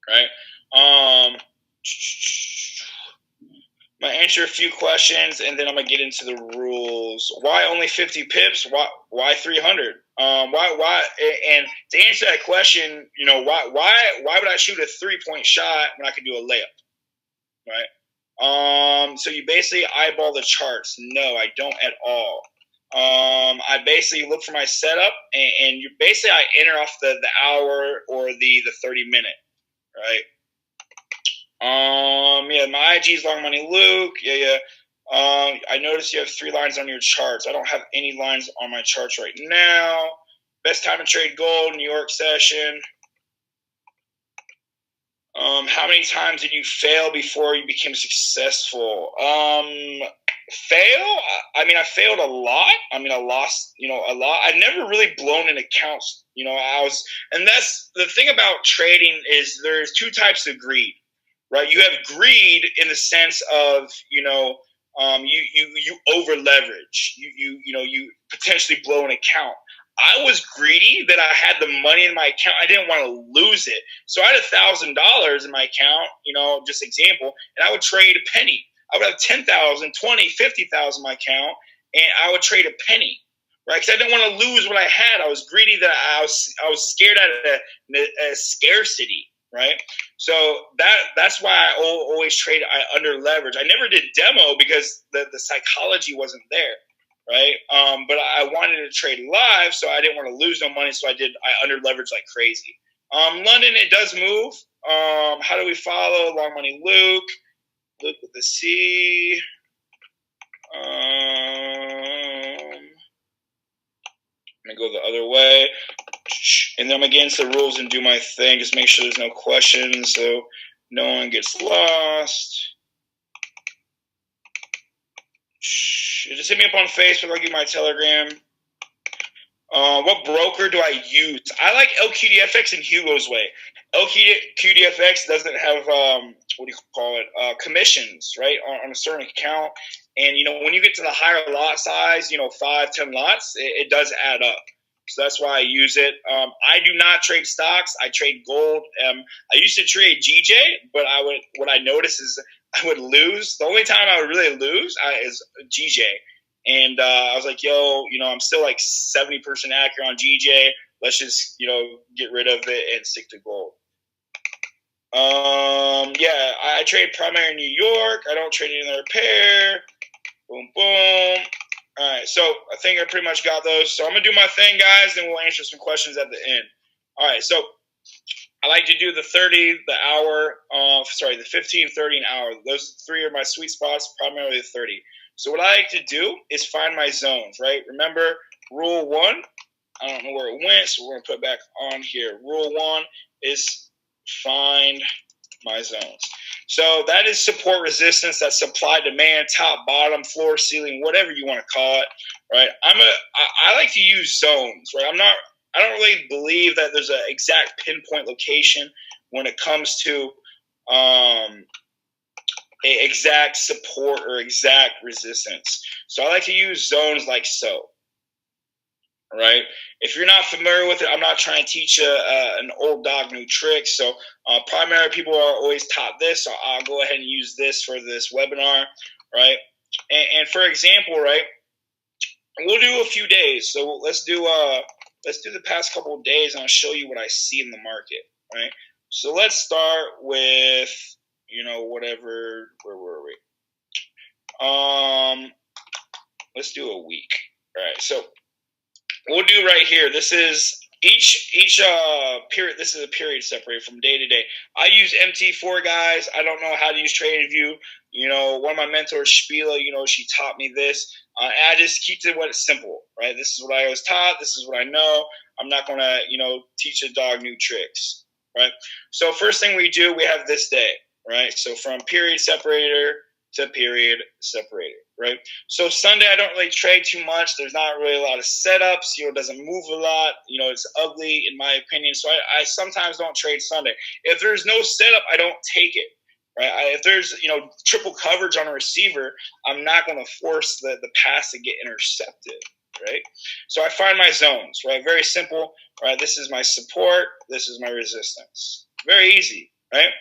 Right. I'm gonna answer a few questions and then I'm gonna get into the rules. Why only 50 pips? Why 300? Why? And to answer that question, you know, why would I shoot a 3-point shot when I could do a layup? Right. So you basically eyeball the charts. No, I don't at all. I basically look for my setup and you basically I enter off the hour or the 30-minute. Right. Yeah, my IG is Long Money Luke. Yeah. I noticed you have 3 lines on your charts. I don't have any lines on my charts right now. Best time to trade gold, New York session. How many times did you fail before you became successful? Fail? I mean, I failed a lot. I mean, I lost, you know, a lot. I've never really blown an account. You know, and that's the thing about trading is there's 2 types of greed, right? You have greed in the sense of, you know, you over leverage. You potentially blow an account. I was greedy that I had the money in my account. I didn't want to lose it. So I had $1,000 in my account, you know, just example, and I would trade a penny. I would have 10,000, 20, 50,000 in my account, and I would trade a penny, right? Because I didn't want to lose what I had. I was greedy that I was scared out of a scarcity, right? So that's why I always trade under leverage. I never did demo because the psychology wasn't there. Right. But I wanted to trade live, so I didn't want to lose no money. So I under leveraged like crazy. London, it does move. How do we follow? Long Money Luke with the C. I'm going to go the other way. And then I'm going to get into the rules and do my thing. Just make sure there's no questions so no one gets lost. Just hit me up on Facebook. I'll give you my Telegram. What broker do I use? I like LQDFX and Hugo's Way. LQDFX doesn't have what do you call it? Commissions, right, on a certain account. And you know, when you get to the higher lot size, you know, 5, 10 lots, it does add up. So that's why I use it. I do not trade stocks. I trade gold. I used to trade GJ, but what I noticed is I would lose. The only time I would really lose is GJ. And I was like, yo, you know, I'm still like 70% accurate on GJ. Let's just, you know, get rid of it and stick to gold. Yeah, I trade primary in New York. I don't trade any other pair. Boom, boom. All right, so I think I pretty much got those. So I'm going to do my thing, guys, and we'll answer some questions at the end. All right, so I like to do the 30, the hour, the 15, 30, an hour. Those 3 are my sweet spots, primarily the 30. So what I like to do is find my zones, right? Remember, rule 1, I don't know where it went, so we're going to put it back on here. Rule 1 is find my zones. So that is support resistance, that's supply demand, top, bottom, floor, ceiling, whatever you want to call it, right? I like to use zones, right? I'm not I don't really believe that there's an exact pinpoint location when it comes to exact support or exact resistance. So I like to use zones like so. Right? If you're not familiar with it, I'm not trying to teach an old dog new trick. So primary people are always taught this. So I'll go ahead and use this for this webinar, right? And for example, right, we'll do a few days. So let's do the past couple of days, and I'll show you what I see in the market, right? So let's start with, whatever. Where were we? Let's do a week. All right. So we'll do right here. This is each period. This is a period separated from day to day. I use MT4, guys. I don't know how to use TradingView. One of my mentors, Spiela, she taught me this. I just keep it what it's simple, right? This is what I was taught. This is what I know. I'm not going to, teach a dog new tricks, right? So first thing we do, we have this day, right? So from period separator to period separator, right? So Sunday, I don't really trade too much. There's not really a lot of setups. It doesn't move a lot. It's ugly in my opinion. So I sometimes don't trade Sunday. If there's no setup, I don't take it, right? If there's, triple coverage on a receiver, I'm not going to force the pass to get intercepted, right? So I find my zones, right? Very simple, right? This is my support. This is my resistance. Very easy, right?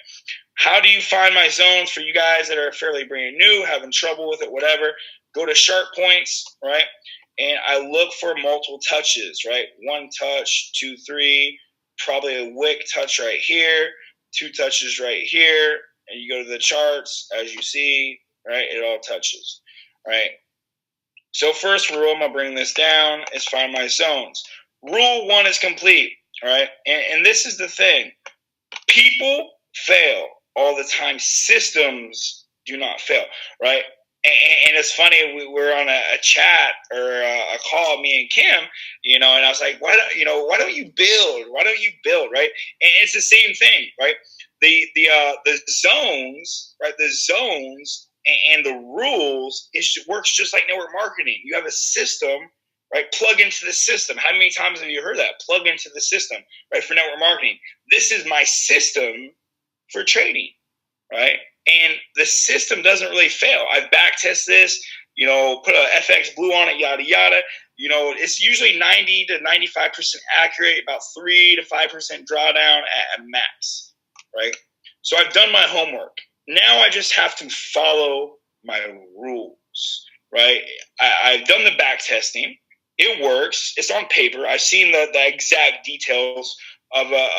How do you find my zones for you guys that are fairly brand new, having trouble with it, whatever? Go to sharp points, right? And I look for multiple touches, right? 1 touch, 2, 3, probably a wick touch right here, 2 touches right here, and you go to the charts, as you see, right? It all touches, right? So first rule, I'm going to bring this down, is find my zones. Rule 1 is complete, all right? And this is the thing. People fail all the time. Systems do not fail, right? And it's funny, we were on a chat or a call, me and Kim, and I was like, why don't you build? Why don't you build, right? And it's the same thing, right? The zones, right? The zones and the rules, works just like network marketing. You have a system, right? Plug into the system. How many times have you heard that? Plug into the system, right? For network marketing. This is my system for trading, right? And the system doesn't really fail. I've back tested this, put a FX blue on it, yada, yada. It's usually 90 to 95% accurate, about 3 to 5% drawdown at max, right? So I've done my homework. Now I just have to follow my rules, right? I've done the back testing. It works. It's on paper. I've seen the exact details of a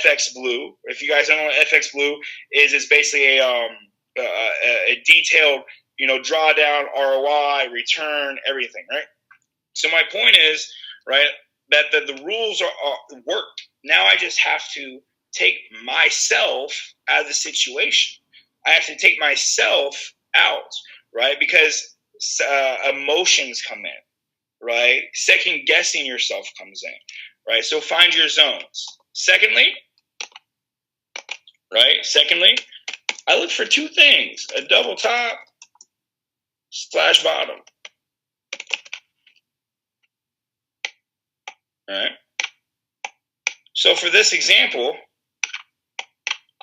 FX Blue. If you guys don't know what FX Blue is, it's basically a detailed, drawdown, ROI, return, everything, right? So my point is, right, that the rules are work. Now I just have to take myself out of the situation. I have to take myself out, right? Because emotions come in, right? Second guessing yourself comes in, right? So find your zones. Secondly, I look for 2 things: a double top / bottom. All right. So for this example,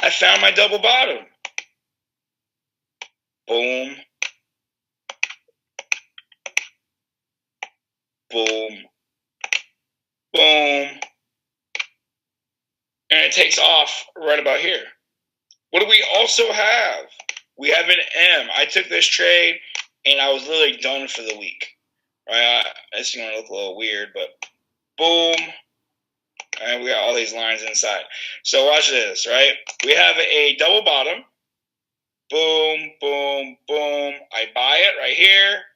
I found my double bottom. Boom. Boom. Boom. And it takes off right about here. What do we also have? We have an M. I took this trade, and I was literally done for the week. Right? It's going to look a little weird, but boom. And we got all these lines inside. So watch this, right? We have a double bottom. Boom, boom, boom. I buy it right here,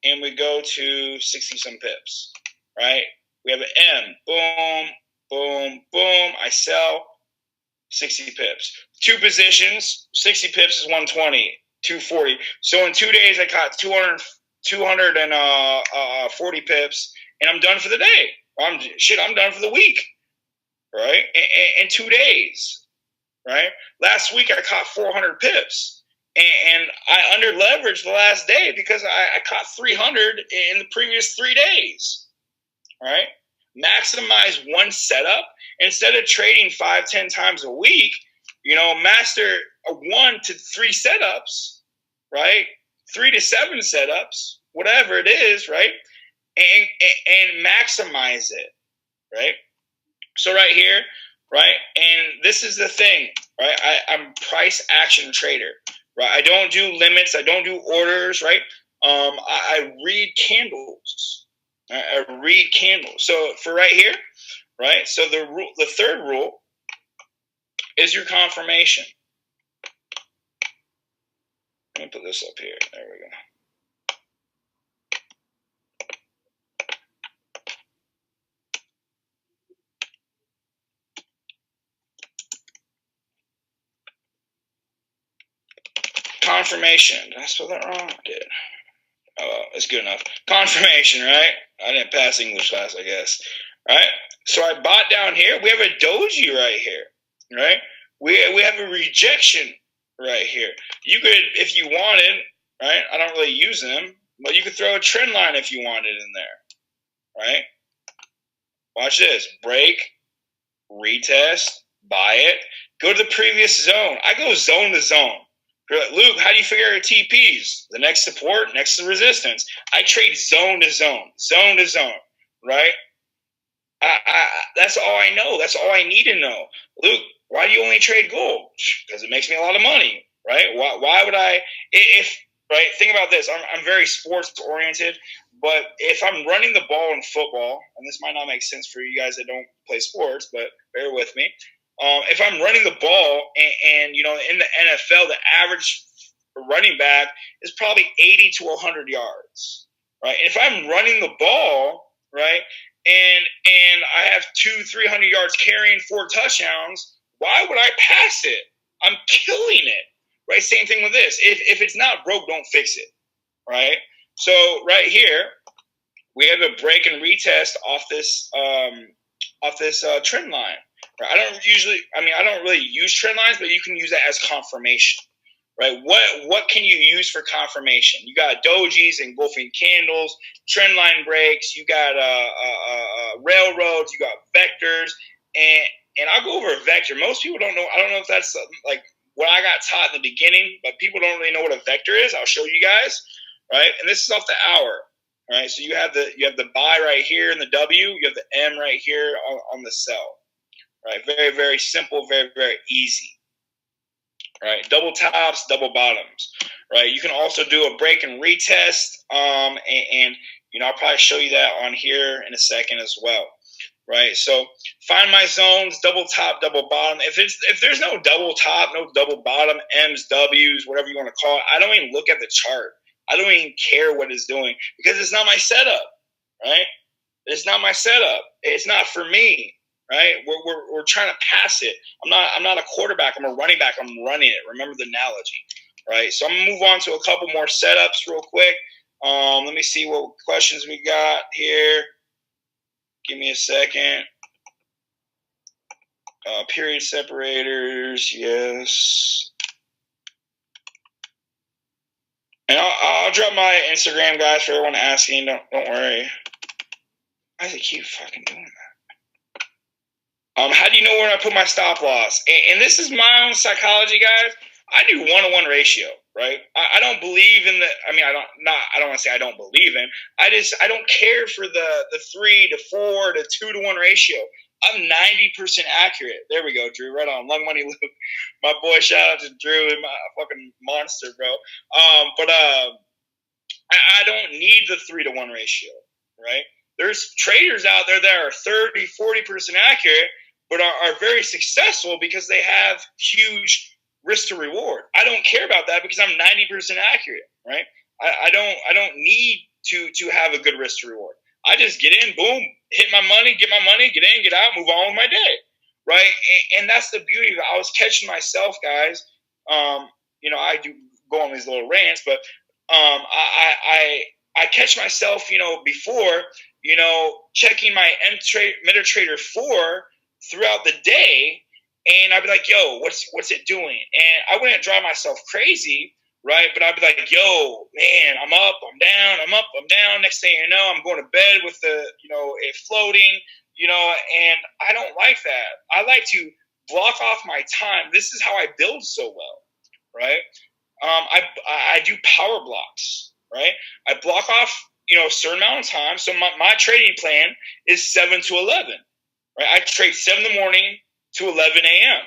and we go to 60-some pips, right? We have an M. Boom, boom, boom. I sell 60 pips. 2 positions, 60 pips is 120, 240. So in 2 days, I caught 240 pips, and I'm done for the day. I'm done for the week, right? In 2 days, right? Last week, I caught 400 pips. And I under leveraged the last day because I caught 300 in the previous 3 days. All right. maximize one setup instead of trading 5-10 times a week. Master 1 to 3 setups, right? 3 to 7 setups, whatever it is, right? And maximize it, right? So right here, right? And this is the thing, right? I'm price action trader, right? I don't do limits. I don't do orders, right? I read candles. I read candles. So for right here, right? So the third rule is your confirmation. Let me put this up here. There we go. Confirmation. Did I spell that wrong? I did. Oh, well, that's good enough. Confirmation, right? I didn't pass English class, I guess. Right? So I bought down here. We have a doji right here, right? We have a rejection right here. You could, if you wanted, right? I don't really use them, but you could throw a trend line if you wanted in there, right? Watch this. Break, retest, buy it, go to the previous zone. I go zone to zone. You're like, Luke, how do you figure out your TPs? The next support, next to resistance. I trade zone to zone, right? That's all I know. That's all I need to know. Luke, why do you only trade gold? Because it makes me a lot of money, right? Why would I? Right? Think about this. I'm very sports oriented, but if I'm running the ball in football, and this might not make sense for you guys that don't play sports, but bear with me. If I'm running the ball and in the NFL, the average running back is probably 80 to 100 yards, right? And if I'm running the ball, right, and I have 200-300 yards carrying 4 touchdowns, why would I pass it? I'm killing it, right? Same thing with this. If it's not broke, don't fix it, right? So right here, we have a break and retest off this trend line. I don't really use trend lines, but you can use that as confirmation, right? What can you use for confirmation? You got dojis, engulfing candles, trend line breaks. You got railroads. You got vectors, and I'll go over a vector. Most people don't know. I don't know if that's like what I got taught in the beginning, but people don't really know what a vector is. I'll show you guys, right? And this is off the hour, right? So you have the buy right here in the W. You have the M right here on the sell. Right, very, very simple, very, very easy. Right, double tops, double bottoms. Right, you can also do a break and retest, and I'll probably show you that on here in a second as well. Right, so find my zones, double top, double bottom. If there's no double top, no double bottom, M's, W's, whatever you want to call it, I don't even look at the chart. I don't even care what it's doing because it's not my setup. Right, it's not my setup. It's not for me. Right, we're trying to pass it. I'm not a quarterback. I'm a running back. I'm running it. Remember the analogy, right? So I'm gonna move on to a couple more setups real quick. Let me see what questions we got here. Give me a second. Period separators, yes. And I'll drop my Instagram, guys, for everyone asking. Don't worry. Why does it keep fucking doing that? How do you know where I put my stop loss? And this is my own psychology, guys. I do 1-to-1 ratio, right? I don't believe in I don't want to say I don't believe in. I don't care for the 3 to 4 to 2-to-1 ratio. I'm 90% accurate. There we go, Drew. Right on. Lung Money Luke. My boy, shout out to Drew and my fucking monster, bro. But I don't need the 3-to-1 ratio, right? There's traders out there that are 30, 40% accurate, but are very successful because they have huge risk to reward. I don't care about that because I'm 90% accurate, right? I don't need to have a good risk to reward. I just get in, boom, hit my money, get in, get out, move on with my day, right? And that's the beauty of it. I was catching myself, guys. I do go on these little rants, but I catch myself, before, checking my MetaTrader 4 throughout the day, and I'd be like, yo, what's it doing? And I wouldn't drive myself crazy, right? But I'd be like, yo, man, I'm up, I'm down, I'm up, I'm down. Next thing you know, I'm going to bed with it floating, and I don't like that. I like to block off my time. This is how I build so well, right? I do power blocks, right? I block off, a certain amount of time. So my trading plan is 7 to 11, right? I trade 7 in the morning to 11 a.m.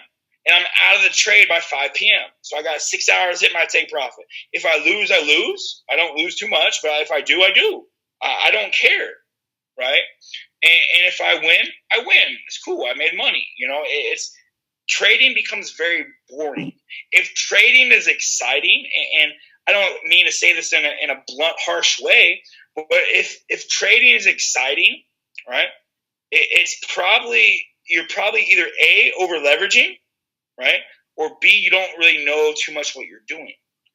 and I'm out of the trade by 5 p.m. So I got 6 hours hit my take profit. If I lose, I lose. I don't lose too much, but if I do, I do. I don't care, right? And if I win, I win. It's cool. I made money. It's trading becomes very boring. If trading is exciting, and I don't mean to say this in a blunt, harsh way, but if trading is exciting, right, you're probably either A, over leveraging, right, or B, you don't really know too much what you're doing.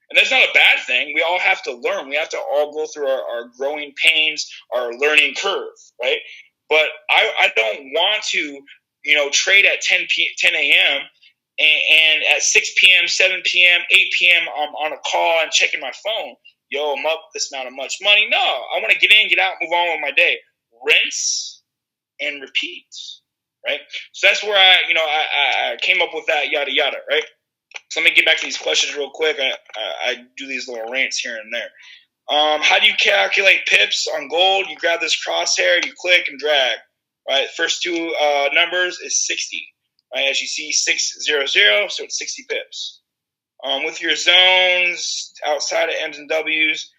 And that's not a bad thing. We all have to learn. We have to all go through our growing pains, our learning curve, right? But I don't want to, trade at 10 a.m. and at 6 p.m., 7 p.m., 8 p.m. I'm on a call and checking my phone. Yo, I'm up this amount of much money. No, I want to get in, get out, move on with my day. Rinse and repeat, right? So that's where I came up with that yada yada, right? So let me get back to these questions real quick. I do these little rants here and there. How do you calculate pips on gold? You grab this crosshair, you click and drag, right? First two numbers is 60, right? As you see, 600, so it's 60 pips. With your zones outside of M's and W's,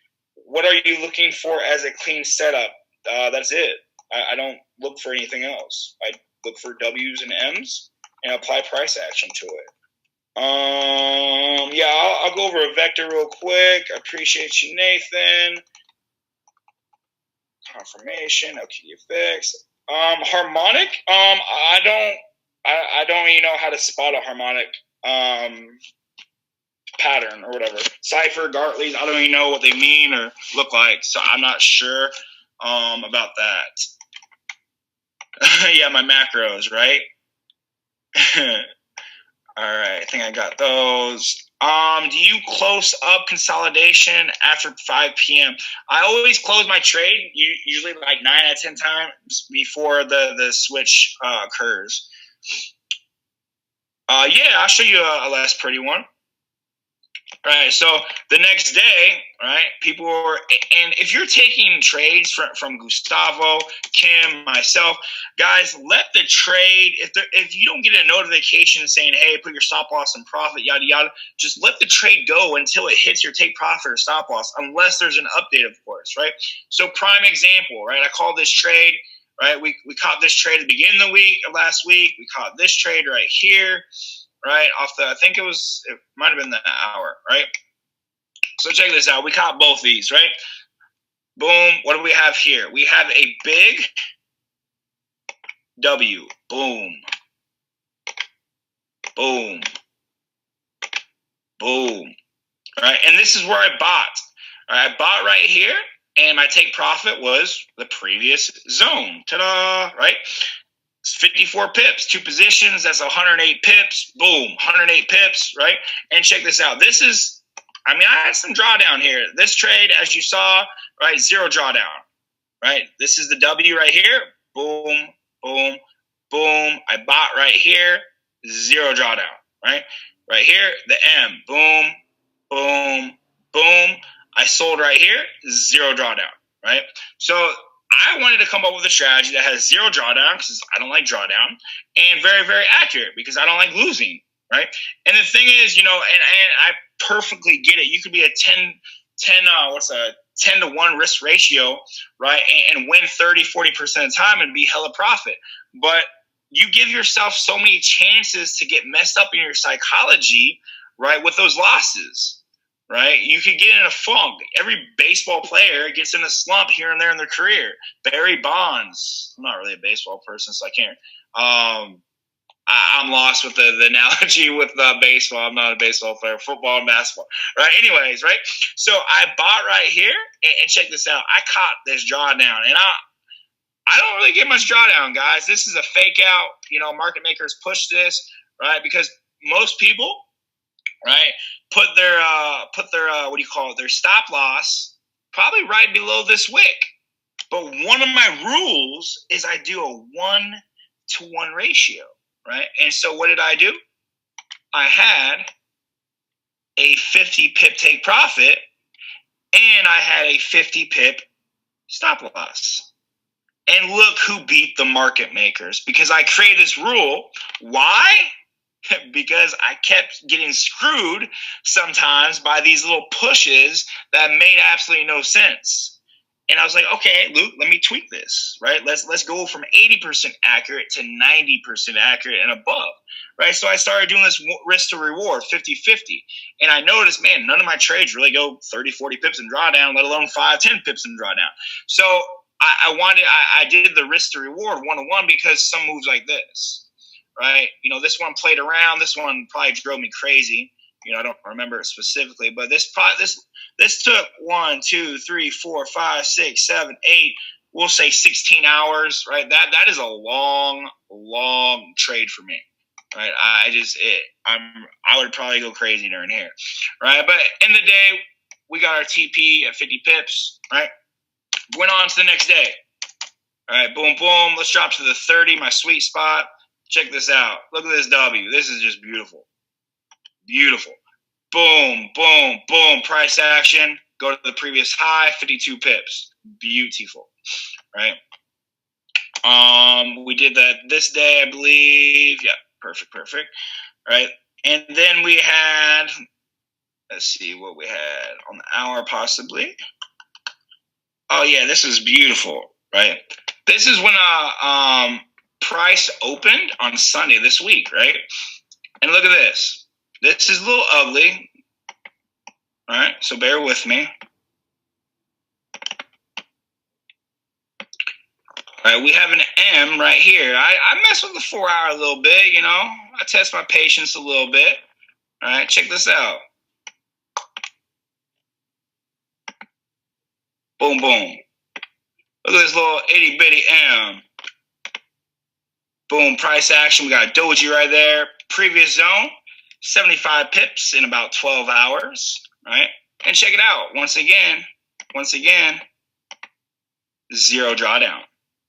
what are you looking for as a clean setup? That's it. I don't look for anything else. I look for W's and M's and apply price action to it. I'll go over a vector real quick. I appreciate you, Nathan. Confirmation, OKFX. Harmonic. I don't even know how to spot a harmonic pattern or whatever. Cypher, Gartley's, I don't even know what they mean or look like, so I'm not sure about that. Yeah, my macros, right? All right, I think I got those. Do you close up consolidation after 5 p.m.? I always close my trade, usually like 9 out of 10 times before the switch occurs. I'll show you a less pretty one. All right, so the next day, right, people were, and if you're taking trades from Gustavo, Kim, myself, guys, let the trade, if you don't get a notification saying, hey, put your stop loss in profit, yada, yada, just let the trade go until it hits your take profit or stop loss, unless there's an update, of course, right? So prime example, right, I call this trade, right, we caught this trade at the beginning of the week, last week, we caught this trade right here, right, I think it might have been the hour, right? So check this out. We caught both these, right? Boom. What do we have here? We have a big W. Boom. Boom. Boom. All right, and this is where I bought. All right, I bought right here, and my take profit was the previous zone. Ta-da, right? 54 pips, 2 positions, that's 108 pips, boom, 108 pips, right? And check this out. I had some drawdown here. This trade, as you saw, right, 0 drawdown, right? This is the W right here, boom, boom, boom. I bought right here, 0 drawdown, right? Right here, the M, boom, boom, boom. I sold right here, 0 drawdown, right? So I wanted to come up with a strategy that has 0 drawdown because I don't like drawdown, and very, very accurate because I don't like losing, right? And the thing is, and I perfectly get it. You could be a 10 to 1 risk ratio, right? And win 30, 40% of the time and be hella profit. But you give yourself so many chances to get messed up in your psychology, right, with those losses. Right? You could get in a funk. Every baseball player gets in a slump here and there in their career. Barry Bonds. I'm not really a baseball person, so I can't. I'm lost with the analogy with baseball. I'm not a baseball player. Football and basketball. Right? Anyways, right? So I bought right here, and check this out. I caught this drawdown, and I don't really get much drawdown, guys. This is a fake out. Market makers push this, right? Because most people, right, put their their stop loss probably right below this wick, But one of my rules is I do a 1-to-1 ratio, right? And so what did I do? I had a 50 pip take profit, and I had a 50 pip stop loss. And look who beat the market makers, because I created this rule. Why? Because I kept getting screwed sometimes by these little pushes that made absolutely no sense. And I was like, okay, Luke, let me tweak this, right? Let's go from 80% accurate to 90% accurate and above, right? So I started doing this risk to reward, 50-50. And I noticed, man, none of my trades really go 30, 40 pips in drawdown, let alone 5, 10 pips in drawdown. So I did the risk to reward 1-to-1 because some moves like this, right? This one played around. This one probably drove me crazy. I don't remember it specifically, but this took 1, 2, 3, 4, 5, 6, 7, 8. We'll say 16 hours, right? That is a long trade for me, right? I would probably go crazy during here, right? But in the day, we got our TP at 50 pips, right? Went on to the next day. All right, boom, boom. Let's drop to the 30, my sweet spot. Check this out. Look at this W. This is just beautiful. Beautiful. Boom, boom, boom. Price action. Go to the previous high, 52 pips. Beautiful. Right? We did that this day, I believe. Yeah, perfect. Right? And then we had, let's see what we had on the hour possibly. Oh yeah, this is beautiful, right? This is when price opened on Sunday this week, right? And look at this. This is a little ugly. All right, so bear with me. All right, we have an M right here. I mess with the 4-hour a little bit, I test my patience a little bit. All right, check this out. Boom, boom. Look at this little itty bitty M. Boom, price action. We got a doji right there. Previous zone, 75 pips in about 12 hours, right? And check it out. Once again, zero drawdown.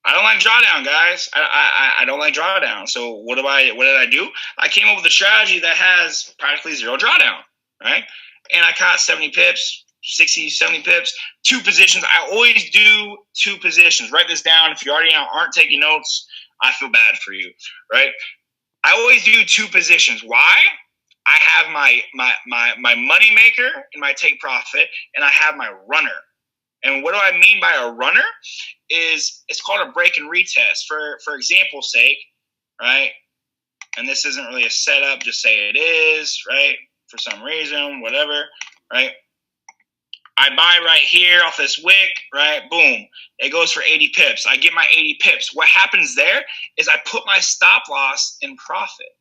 I don't like drawdown, guys. I don't like drawdown. So what did I do? I came up with a strategy that has practically zero drawdown, right? And I caught 70 pips. 60, 70 pips, 2 positions. I always do 2 positions. Write this down. If you already aren't taking notes, I feel bad for you, right? I always do 2 positions. Why? I have my money maker and my take profit, and I have my runner. And what do I mean by a runner? It's called a break and retest. For example's sake, right? And this isn't really a setup. Just say it is, right? For some reason, whatever, right? I buy right here off this wick, right? Boom. It goes for 80 pips. I get my 80 pips. What happens there is I put my stop loss in profit,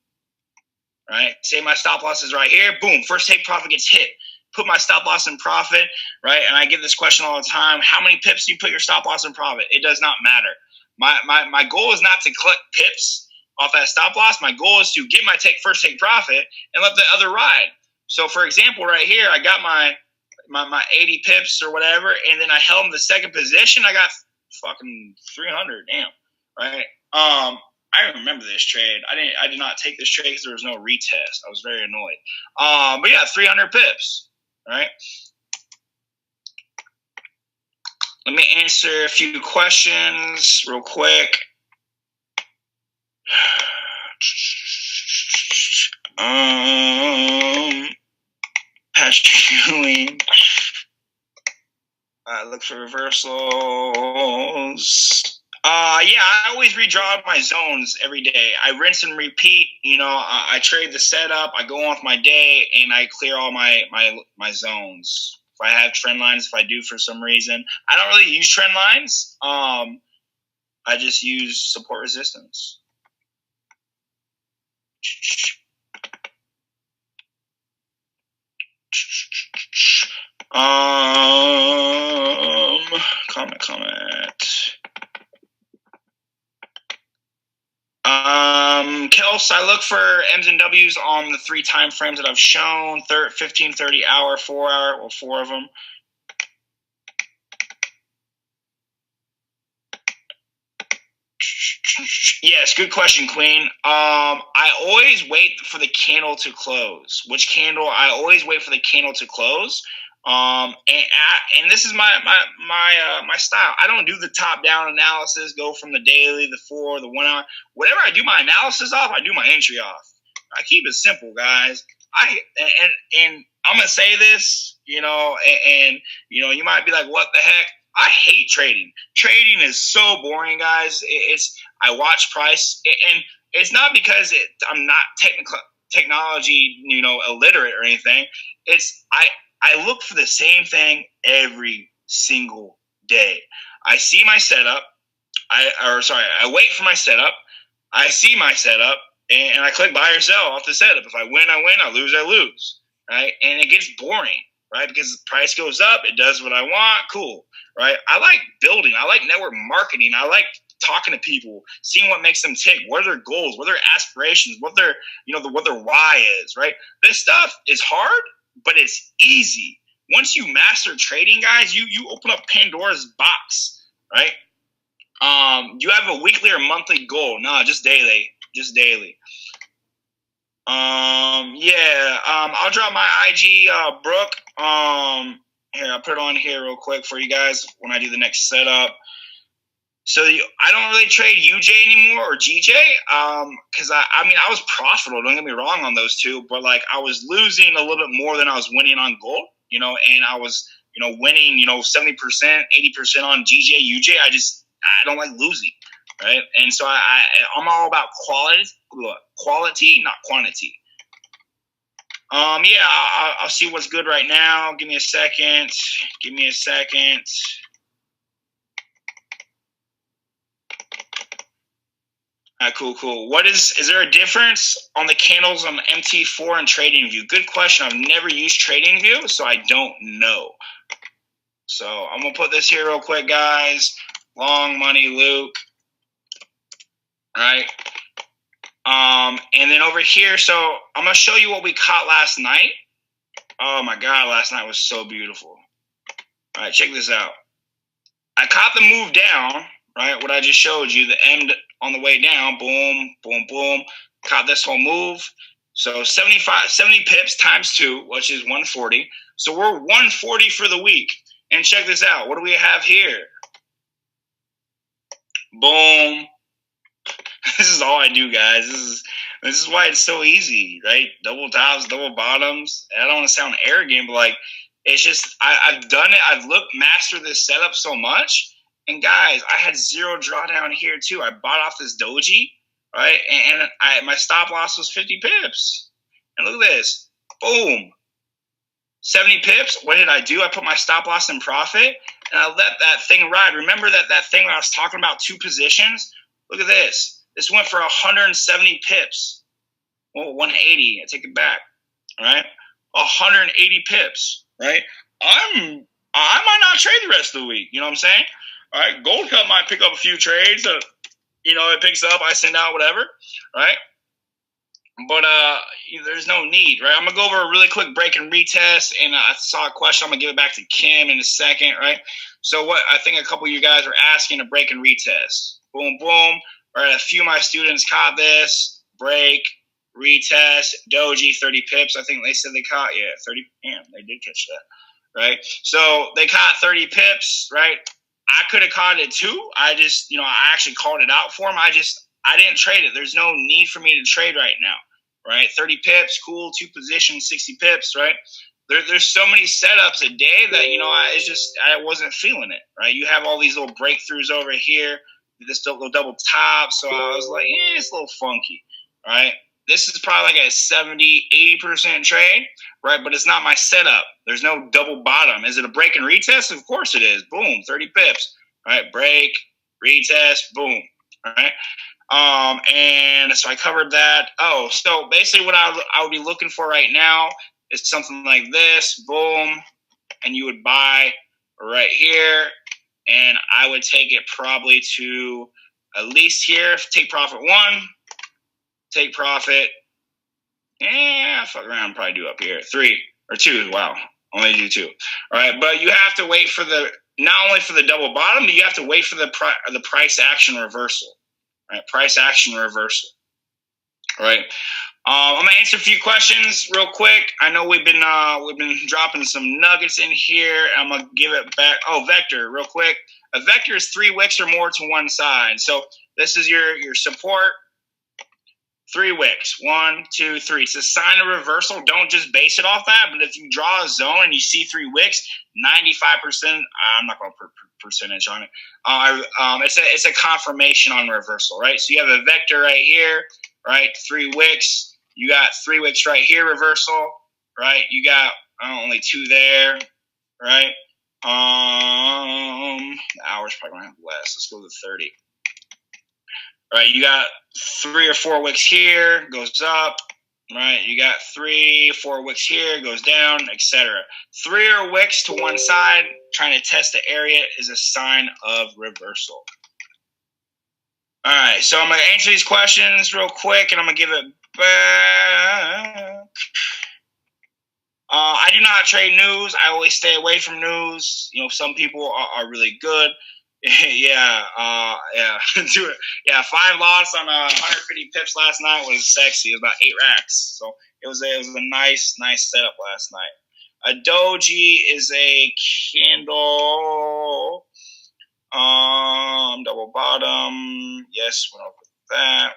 right? Say my stop loss is right here. Boom. First take profit gets hit. Put my stop loss in profit, right? And I get this question all the time. How many pips do you put your stop loss in profit? It does not matter. My goal is not to collect pips off that stop loss. My goal is to get my first take profit and let the other ride. So, for example, right here, I got my 80 pips or whatever, and then I held in the second position. I got fucking 300. Damn, right? I remember this trade. I did not take this trade because there was no retest. I was very annoyed. But yeah, 300 pips, right? Let me answer a few questions real quick. Patrick Ewing. Look for reversals. Yeah, I always redraw my zones every day. I rinse and repeat. I trade the setup. I go off my day and I clear all my zones. If I have trend lines, if I do for some reason, I don't really use trend lines. I just use support resistance. Comment. Kels, I look for M's and W's on the 3 time frames that I've shown, 15, 30 hour, 4 hour, or 4 of them. Yes, good question, Queen. I always wait for the candle to close. Which candle? I always wait for the candle to close. And this is my style. I don't do the top down analysis. Go from the daily, the 4, the 1 hour. Whatever I do my analysis off, I do my entry off. I keep it simple, guys. And I'm gonna say this, and you might be like, what the heck? I hate trading. Trading is so boring, guys. I watch price, and it's not because I'm not technology, illiterate or anything. It's I look for the same thing every single day. I see my setup. I wait for my setup. I see my setup, and I click buy or sell off the setup. If I win, I win. I lose, I lose. Right? And it gets boring, right? Because the price goes up, it does what I want. Cool, right? I like building. I like network marketing. I like talking to people, seeing what makes them tick. What are their goals? What are their aspirations? What their why is, right? This stuff is hard, but it's easy. Once you master trading, guys, you open up Pandora's box, right? You have a weekly or monthly goal. No, just daily. Just daily. I'll drop my IG, Brooke. Here, I'll put it on here real quick for you guys when I do the next setup. So I don't really trade UJ anymore or GJ, because I was profitable. Don't get me wrong on those two, but like I was losing a little bit more than I was winning on gold, and I was winning 70%, 80% on GJ, UJ. I don't like losing, right? And so I'm all about quality, not quantity. I'll see what's good right now. Give me a second. All right, cool. Is there a difference on the candles on the MT4 and TradingView? Good question. I've never used TradingView, so I don't know. So I'm going to put this here real quick, guys. Long money, Luke. All right. And then over here, so I'm going to show you what we caught last night. Oh, my God. Last night was so beautiful. All right, check this out. I caught the move down, right? What I just showed you, the end on the way down, boom, boom, boom. Caught this whole move. So 70 pips times 2, which is 140. So we're 140 for the week. And check this out. What do we have here? Boom. This is all I do, guys. This is why it's so easy, right? Double tops, double bottoms. I don't want to sound arrogant, but like it's just I've done it. I've mastered this setup so much. And guys, I had 0 drawdown here too. I bought off this doji, right? And my stop loss was 50 pips. And look at this. Boom. 70 pips. What did I do? I put my stop loss in profit and I let that thing ride. Remember that thing I was talking about, 2 positions? Look at this. This went for 170 pips. Well, 180. I take it back. All right? 180 pips, right? I might not trade the rest of the week. You know what I'm saying? All right, Gold Cup might pick up a few trades. It picks up, I send out whatever, right? But there's no need, right? I'm going to go over a really quick break and retest, and I saw a question. I'm going to give it back to Kim in a second, right? So what I think a couple of you guys are asking, a break and retest. Boom, boom. All right, a few of my students caught this. Break, retest, doji, 30 pips. I think they said they caught, 30. Damn, they did catch that, right? So they caught 30 pips, right? I could have caught it too. I just, I actually called it out for him. I didn't trade it. There's no need for me to trade right now, right? 30 pips, cool. 2 positions, 60 pips, right? There's so many setups a day that, I wasn't feeling it, right? You have all these little breakthroughs over here, this little double top. So I was like, it's a little funky, right? This is probably like a 70, 80% trade, right? But it's not my setup. There's no double bottom. Is it a break and retest? Of course it is. Boom, 30 pips, right? Break, retest, boom, all right? And so I covered that. Oh, so basically what I would be looking for right now is something like this, boom, and you would buy right here, and I would take it probably to at least here, take profit 1, take profit, fuck around, probably do up here, 3 or 2, wow, only do 2. All right, but you have to wait for not only for the double bottom, but you have to wait for the price action reversal. right? Price action reversal, right? I'm gonna answer a few questions real quick. I know we've been dropping some nuggets in here. I'm gonna give it back. Oh, vector, real quick. A vector is 3 wicks or more to one side. So this is your support. 3 wicks. 1, 2, 3. It's a sign of reversal. Don't just base it off that. But if you draw a zone and you see 3 wicks, 95%. I'm not going to put percentage on it. It's a confirmation on reversal, right? So you have a vector right here, right? 3 wicks. You got 3 wicks right here, reversal, right? You got only 2 there, right? The hour's probably gonna have less. Let's go to 30. Right, you got 3 or 4 wicks here, goes up. Right, you got 3, 4 wicks here, goes down, etc. 3 or wicks to one side, trying to test the area is a sign of reversal. All right, so I'm gonna answer these questions real quick, and I'm gonna give it back. I do not trade news. I always stay away from news. You know, some people are really good. Yeah. Do it. Yeah, 5 loss on 150 pips last night was sexy. It was about 8 racks. So it was a nice setup last night. A doji is a candle. Double bottom. Yes, went over that.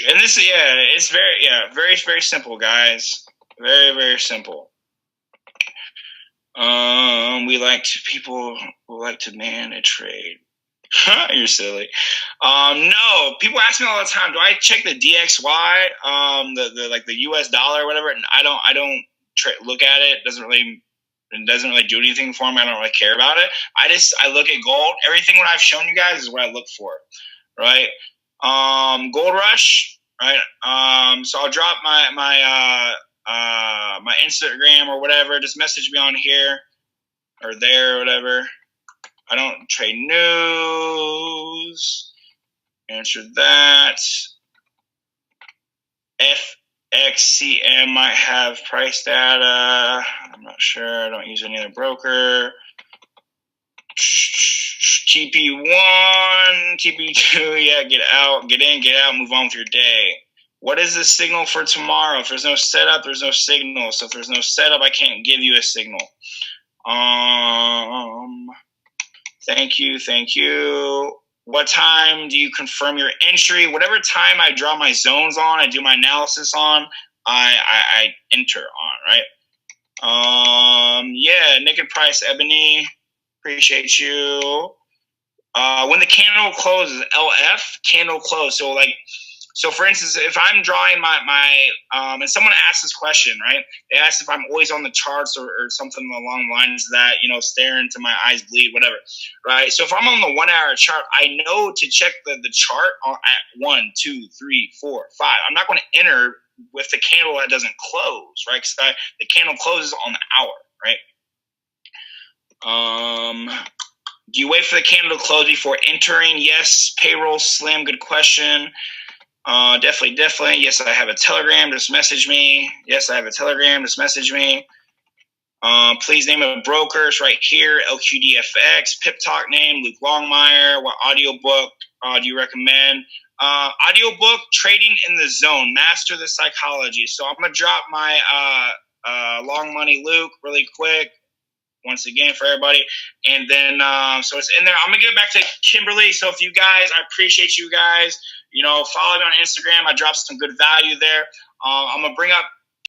And this, it's very, very simple, guys. Very, very simple. People like to man a trade. You're silly. No, people ask me all the time, do I check the DXY, the US dollar or whatever? And I don't look at it. It doesn't really do anything for me. I don't really care about it. I look at gold. Everything what I've shown you guys is what I look for, right? Gold rush, right? So I'll drop my Instagram or whatever. Just message me on here or there or whatever. I don't trade news. Answer that. FXCM might have price data. I'm not sure. I don't use any other broker. TP1, TP2, yeah, get out, get in, get out, move on with your day. What is the signal for tomorrow? If there's no setup, there's no signal. So if there's no setup, I can't give you a signal. Thank you. What time do you confirm your entry? Whatever time I draw my zones on, I do my analysis on, I enter on, right? Naked Price Ebony, appreciate you. When the candle closes, LF, candle close. So for instance, if I'm drawing my and someone asks this question, right? They ask if I'm always on the charts or something along the lines of that, staring until my eyes bleed, whatever, right? So if I'm on the 1 hour chart, I know to check the chart at 1, 2, 3, 4, 5. I'm not going to enter with the candle that doesn't close, right? Because the candle closes on the hour, right? Do you wait for the candle to close before entering? Yes. Payroll Slim, good question. Definitely. Yes, I have a Telegram. Just message me. Yes, I have a Telegram. Just message me. Please name a broker. It's right here. LQDFX. Pip Talk name. Luke Longmire. What audiobook do you recommend? Audiobook, Trading in the Zone. Master the Psychology. So I'm going to drop my Long Money Luke really quick. Once again for everybody. And then, so it's in there. I'm going to give it back to Kimberly. So if you guys, I appreciate you guys. Follow me on Instagram. I dropped some good value there. I'm going to bring up